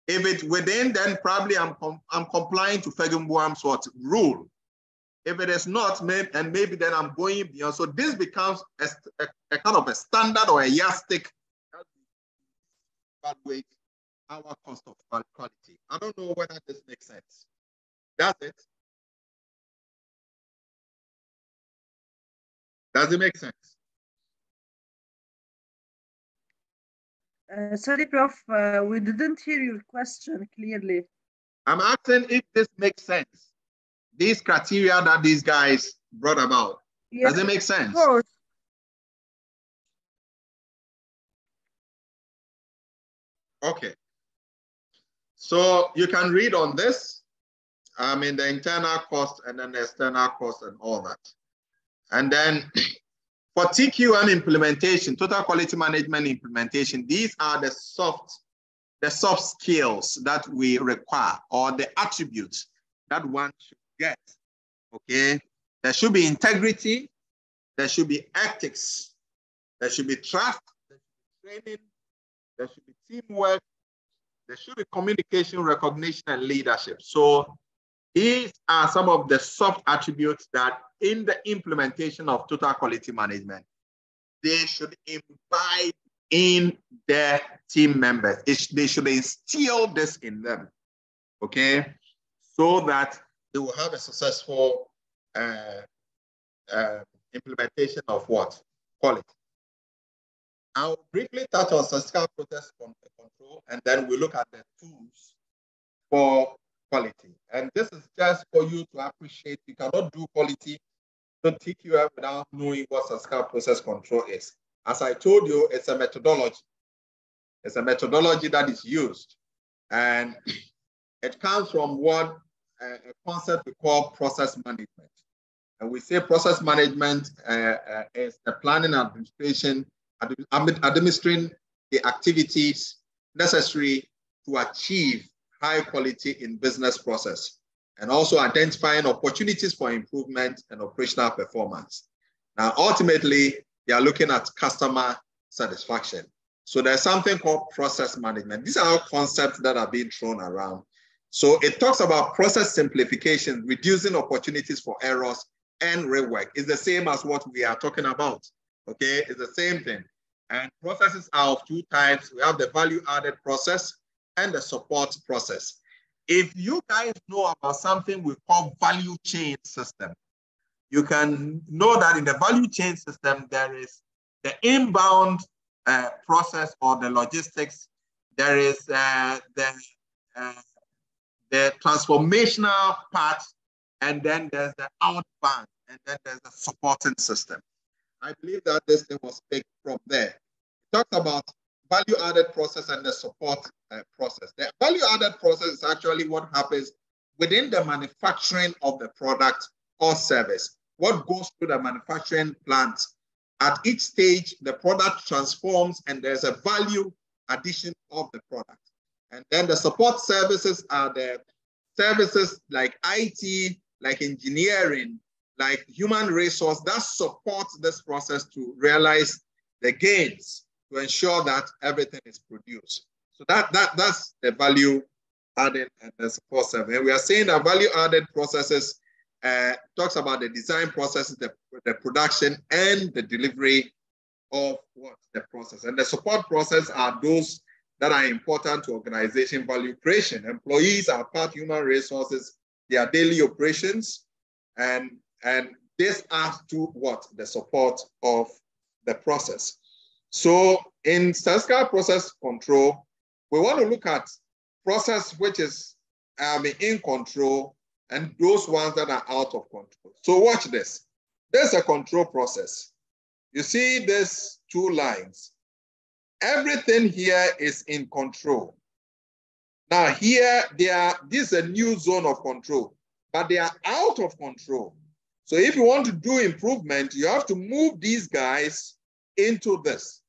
if it's within, then probably I'm complying to Feggenboim's what rule. If it is not, and maybe then I'm going beyond. So this becomes a kind of a standard or a yardstick that we evaluate our cost of quality. I don't know whether this makes sense. Does it? Does it make sense? Sorry, Prof, we didn't hear your question clearly. I'm asking if this makes sense. These criteria that these guys brought about. Yes, does it make sense? Of course. Okay. So you can read on this. I mean, the internal cost and then the external cost and all that. And then for TQM implementation, total quality management implementation, these are the soft skills that we require, or the attributes that one should get. Okay, there should be integrity, there should be ethics, there should be trust, there should be training, there should be teamwork, there should be communication, recognition, and leadership. So these are some of the soft attributes that in the implementation of total quality management, they should imbibe in their team members. They should instill this in them, okay? So that they will have a successful implementation of what? Quality. I'll briefly touch on statistical process control, and then we'll look at the tools for quality. And this is just for you to appreciate. You cannot do quality, don't TQM without knowing what statistical process control is. As I told you, it's a methodology. It's a methodology that is used. And it comes from what a concept we call process management. And we say process management is the planning and administration, administering the activities necessary to achieve high quality in business process, and also identifying opportunities for improvement and operational performance. Now, ultimately, they are looking at customer satisfaction. So there's something called process management. These are all concepts that are being thrown around. So it talks about process simplification, reducing opportunities for errors and rework. It's the same as what we are talking about, okay? It's the same thing. And processes are of two types. We have the value-added process and the support process. If you guys know about something we call value chain system, you can know that in the value chain system, there is the inbound process or the logistics. There is the transformational part, and then there's the outbound, and then there's the supporting system. I believe that this thing was picked from there. It talks about value-added process and the support process. The value-added process is actually what happens within the manufacturing of the product or service. What goes through the manufacturing plant. At each stage, the product transforms and there's a value addition of the product. And then the support services are the services like IT, like engineering, like human resource that supports this process to realize the gains, to ensure that everything is produced. So that's the value added and the support service. And we are saying that value added processes talks about the design processes, the production, and the delivery of what the process. And the support process are those that are important to organization value creation. Employees are part human resources, their daily operations, and this adds to what? The support of the process. So in statistical process control, we want to look at process which is in control and those ones that are out of control. So watch this. There's a control process. You see these two lines. Everything here is in control. Now here, this is a new zone of control, but they are out of control. So if you want to do improvement, you have to move these guys into this.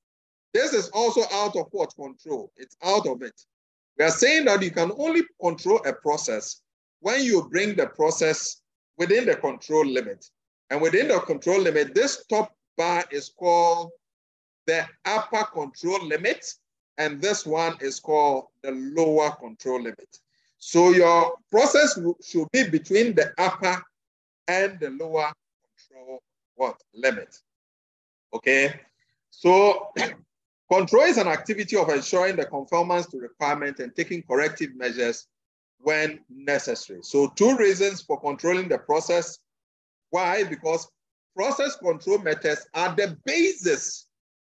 This is also out of what? Control. It's out of it. We are saying that you can only control a process when you bring the process within the control limit. And within the control limit, this top bar is called the upper control limit, and this one is called the lower control limit. So your process should be between the upper and the lower control limit. Okay, so control is an activity of ensuring the conformance to requirement and taking corrective measures when necessary. So 2 reasons for controlling the process. Why? Because process control methods are the basis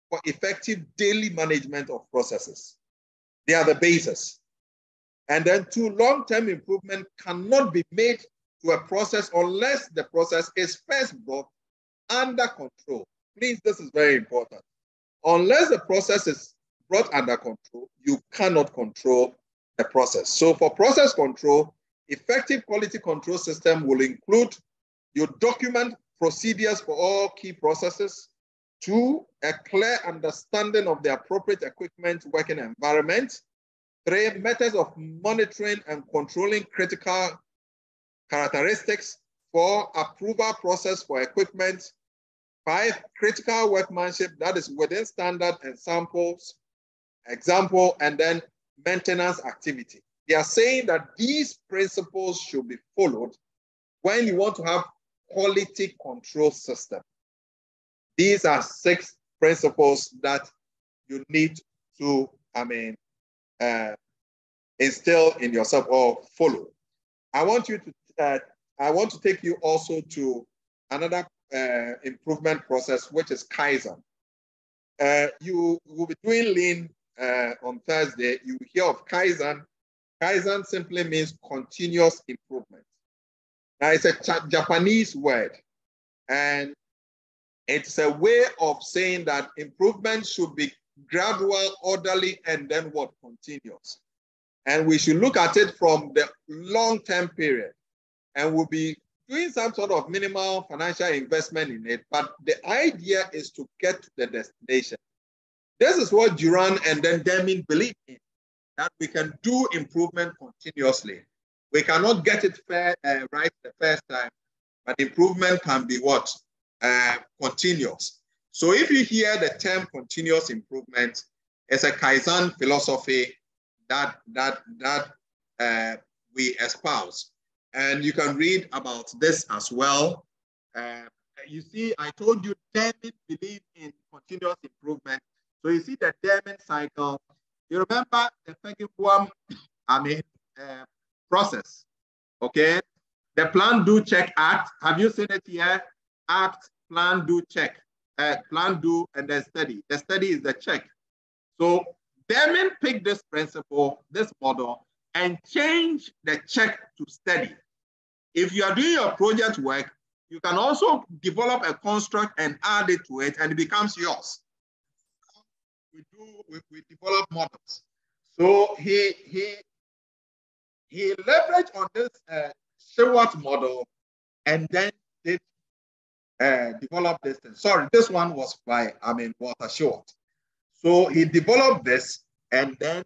for effective daily management of processes. They are the basis. And then 2, long-term improvement cannot be made to a process unless the process is first brought under control. Please, this is very important. Unless the process is brought under control, you cannot control the process. So for process control, effective quality control system will include you document procedures for all key processes. 2, a clear understanding of the appropriate equipment working environment. 3, methods of monitoring and controlling critical characteristics. 4, approval process for equipment. 5, critical workmanship, that is within standard and samples, example, and then maintenance activity. They are saying that these principles should be followed when you want to have quality control system. These are 6 principles that you need to, instill in yourself or follow. I want to take you also to another improvement process, which is Kaizen. You will be doing Lean on Thursday. You will hear of Kaizen. Kaizen simply means continuous improvement. Now, it's a Japanese word, and it's a way of saying that improvement should be gradual, orderly, and then what? Continuous. And we should look at it from the long-term period, and we'll be doing some sort of minimal financial investment in it, but the idea is to get to the destination. This is what Duran and then Deming believe in, that we can do improvement continuously. We cannot get it right the first time, but improvement can be what? Continuous. So if you hear the term continuous improvement, it's a Kaizen philosophy that we espouse. And you can read about this as well. You see, I told you Deming believe in continuous improvement. So you see the Deming cycle. You remember the Fegibwam, process, okay? The plan, do, check, act. Have you seen it here? Act, plan, do, check. Plan, do, and then study. The study is the check. So Deming picked this principle, this model, and change the check to study. If you are doing your project work, you can also develop a construct and add it to it, and it becomes yours. We develop models. So he leveraged on this Stewart model and then did develop this thing. Sorry, this one was by Walter Stewart. So he developed this and then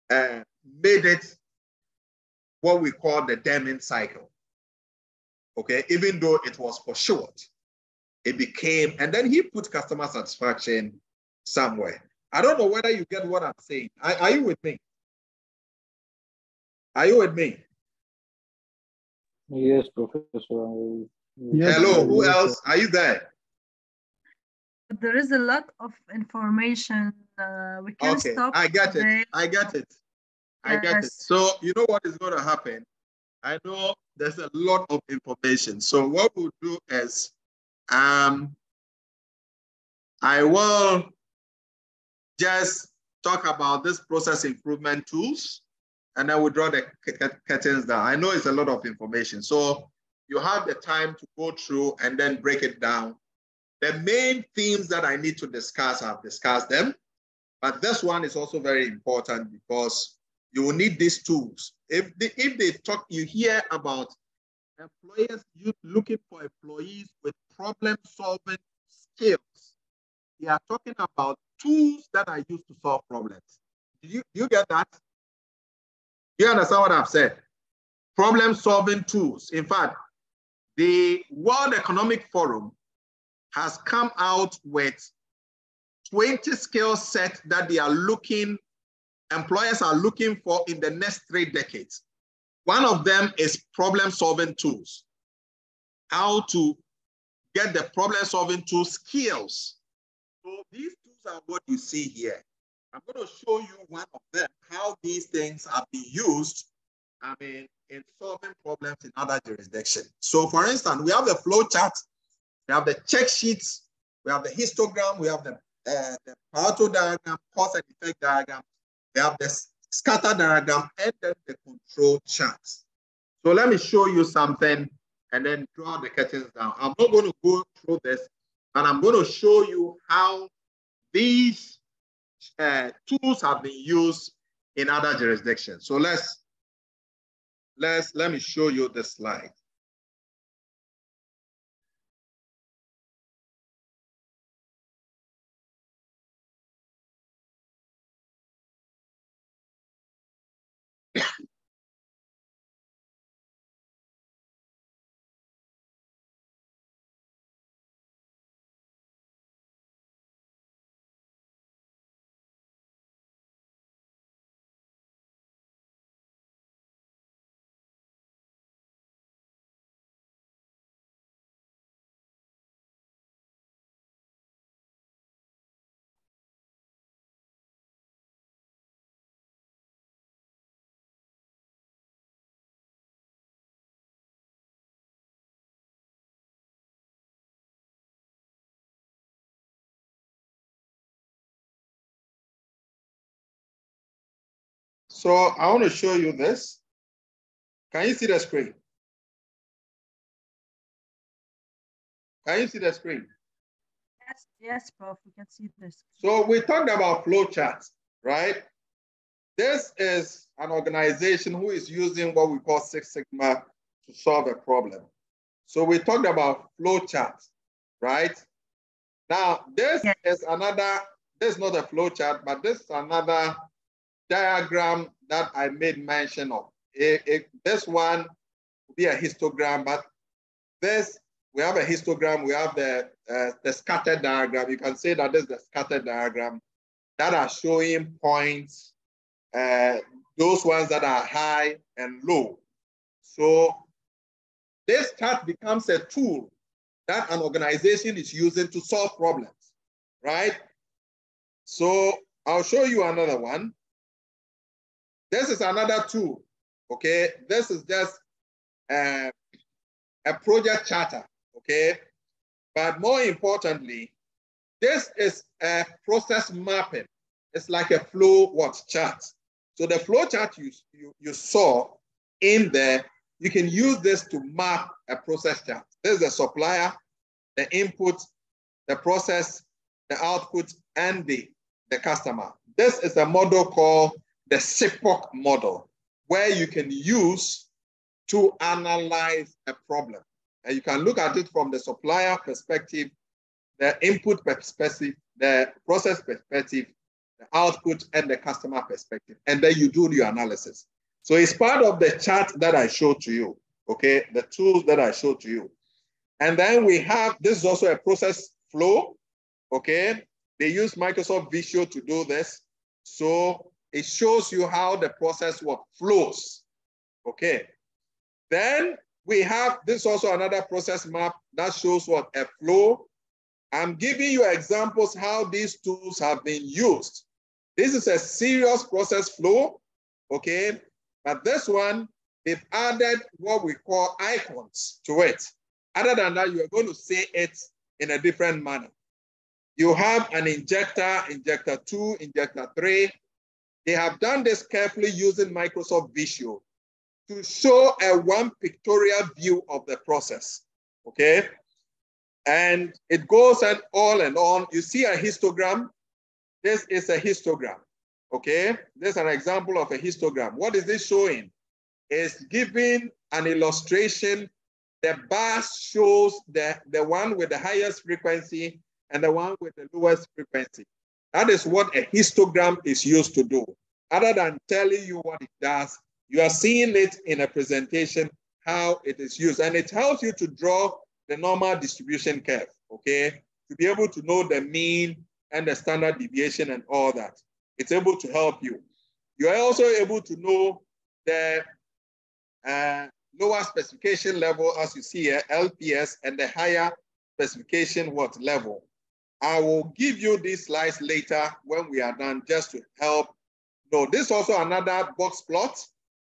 made it what we call the Deming cycle. Okay, even though it was for short, it became, and then he put customer satisfaction somewhere. I don't know whether you get what I'm saying. Are you with me? Are you with me? Yes, Professor. Yes. Hello, who else? Are you there? There is a lot of information. We can stop. I get today. it. I get it. I get it. So you know what is going to happen? I know there's a lot of information. So what we'll do is I will just talk about this process improvement tools. and then we draw the curtains down. I know it's a lot of information. So you have the time to go through and then break it down. The main themes that I need to discuss, I've discussed them. But this one is also very important because you will need these tools. If they talk, you hear about employers looking for employees with problem-solving skills. They are talking about tools that are used to solve problems. Do you get that? Do you understand what I've said? Problem-solving tools. In fact, the World Economic Forum has come out with 20 skill sets that they are employers are looking for in the next 3 decades. One of them is problem-solving tools. How to get the problem-solving tool skills. So these tools are what you see here. I'm going to show you one of them, how these things are being used, in solving problems in other jurisdictions. So for instance, we have the flow chart, we have the check sheets, we have the histogram, we have the Pareto diagram, cause and effect diagram, we have the scatter diagram, and then the control chart. So let me show you something and then draw the curtains down. I'm not going to go through this, but I'm going to show you how these tools have been used in other jurisdictions. So let me show you the slide. So I want to show you this. Can you see the screen? Can you see the screen? Yes, Prof, we can see this. So we talked about flow charts, right? This is an organization who is using what we call Six Sigma to solve a problem. So we talked about flow charts, right? Now, this is another, this is not a flow chart, but this is another diagram that I made mention of. This one will be a histogram, but this, we have a histogram, we have the scattered diagram. You can say that this is the scattered diagram that are showing points, those ones that are high and low. So this chart becomes a tool that an organization is using to solve problems, right? So I'll show you another one. This is another tool, okay? This is just a project charter, okay? But more importantly, this is a process mapping. It's like a flow chart. So the flow chart you saw in there, you can use this to map a process chart. This is the supplier, the input, the process, the output, and the customer. This is a model called the SIPOC model, where you can use to analyze a problem. And you can look at it from the supplier perspective, the input perspective, the process perspective, the output, and the customer perspective. And then you do your analysis. So it's part of the chart that I showed to you, okay? The tools that I showed to you. And then we have, this is also a process flow, okay? They use Microsoft Visio to do this. So it shows you how the process flows, okay? Then we have this also another process map that shows a flow. I'm giving you examples how these tools have been used. This is a serious process flow, okay? But this one, they've added what we call icons to it. Other than that, you are going to say it in a different manner. You have an injector, injector 2, injector 3, They have done this carefully using Microsoft Visio to show a one pictorial view of the process, okay? And it goes on and on. You see a histogram. This is a histogram, okay? This is an example of a histogram. What is this showing? It's giving an illustration. The bar shows the one with the highest frequency and the one with the lowest frequency. That is what a histogram is used to do. Other than telling you what it does, you are seeing it in a presentation, how it is used. And it helps you to draw the normal distribution curve, okay? To be able to know the mean and the standard deviation and all that. It's able to help you. You are also able to know the lower specification level, as you see here, LPS, and the higher specification level. I will give you these slides later when we are done, just to help. No, this is also another box plot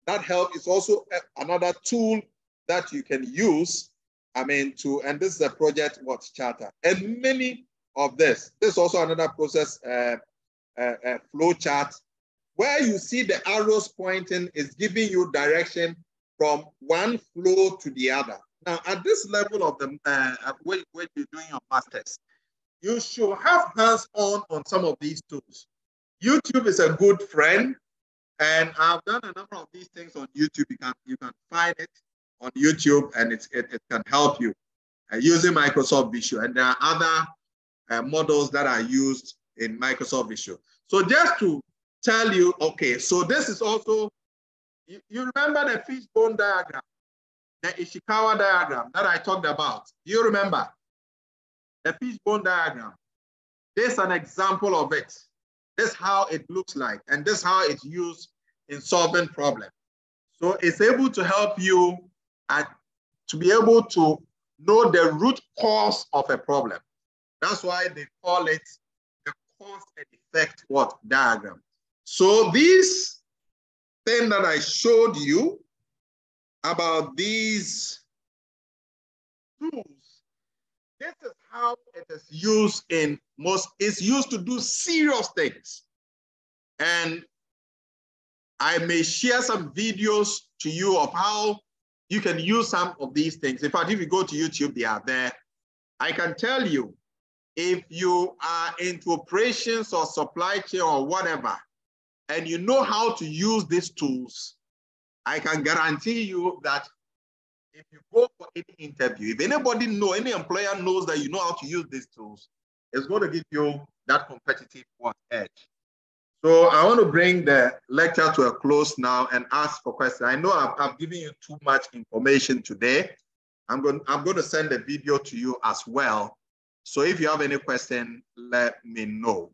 that helps. It's also another tool that you can use. And this is a project charter. And many of this is also another process flow chart where you see the arrows pointing is giving you direction from one flow to the other. Now, at this level of the when you're doing your masters, you should have hands-on some of these tools. YouTube is a good friend, and I've done a number of these things on YouTube. You can find it on YouTube, and it can help you using Microsoft Visio. And there are other models that are used in Microsoft Visio. So just to tell you, okay, so this is also, you remember the fishbone diagram, the Ishikawa diagram that I talked about? Do you remember? The fishbone diagram. This is an example of it. This is how it looks like, and this is how it's used in solving problems. So it's able to help you to be able to know the root cause of a problem. That's why they call it the cause and effect diagram. So this thing that I showed you about these tools, this is how it is used it's used to do serious things. And I may share some videos to you of how you can use some of these things. In fact, if you go to YouTube, they are there. I can tell you, if you are into operations or supply chain or whatever, and you know how to use these tools, I can guarantee you that if you go for any interview, if any employer knows that you know how to use these tools, it's going to give you that competitive edge. So I want to bring the lecture to a close now and ask for questions. I know I've given you too much information today. I'm going to send a video to you as well. So if you have any question, let me know.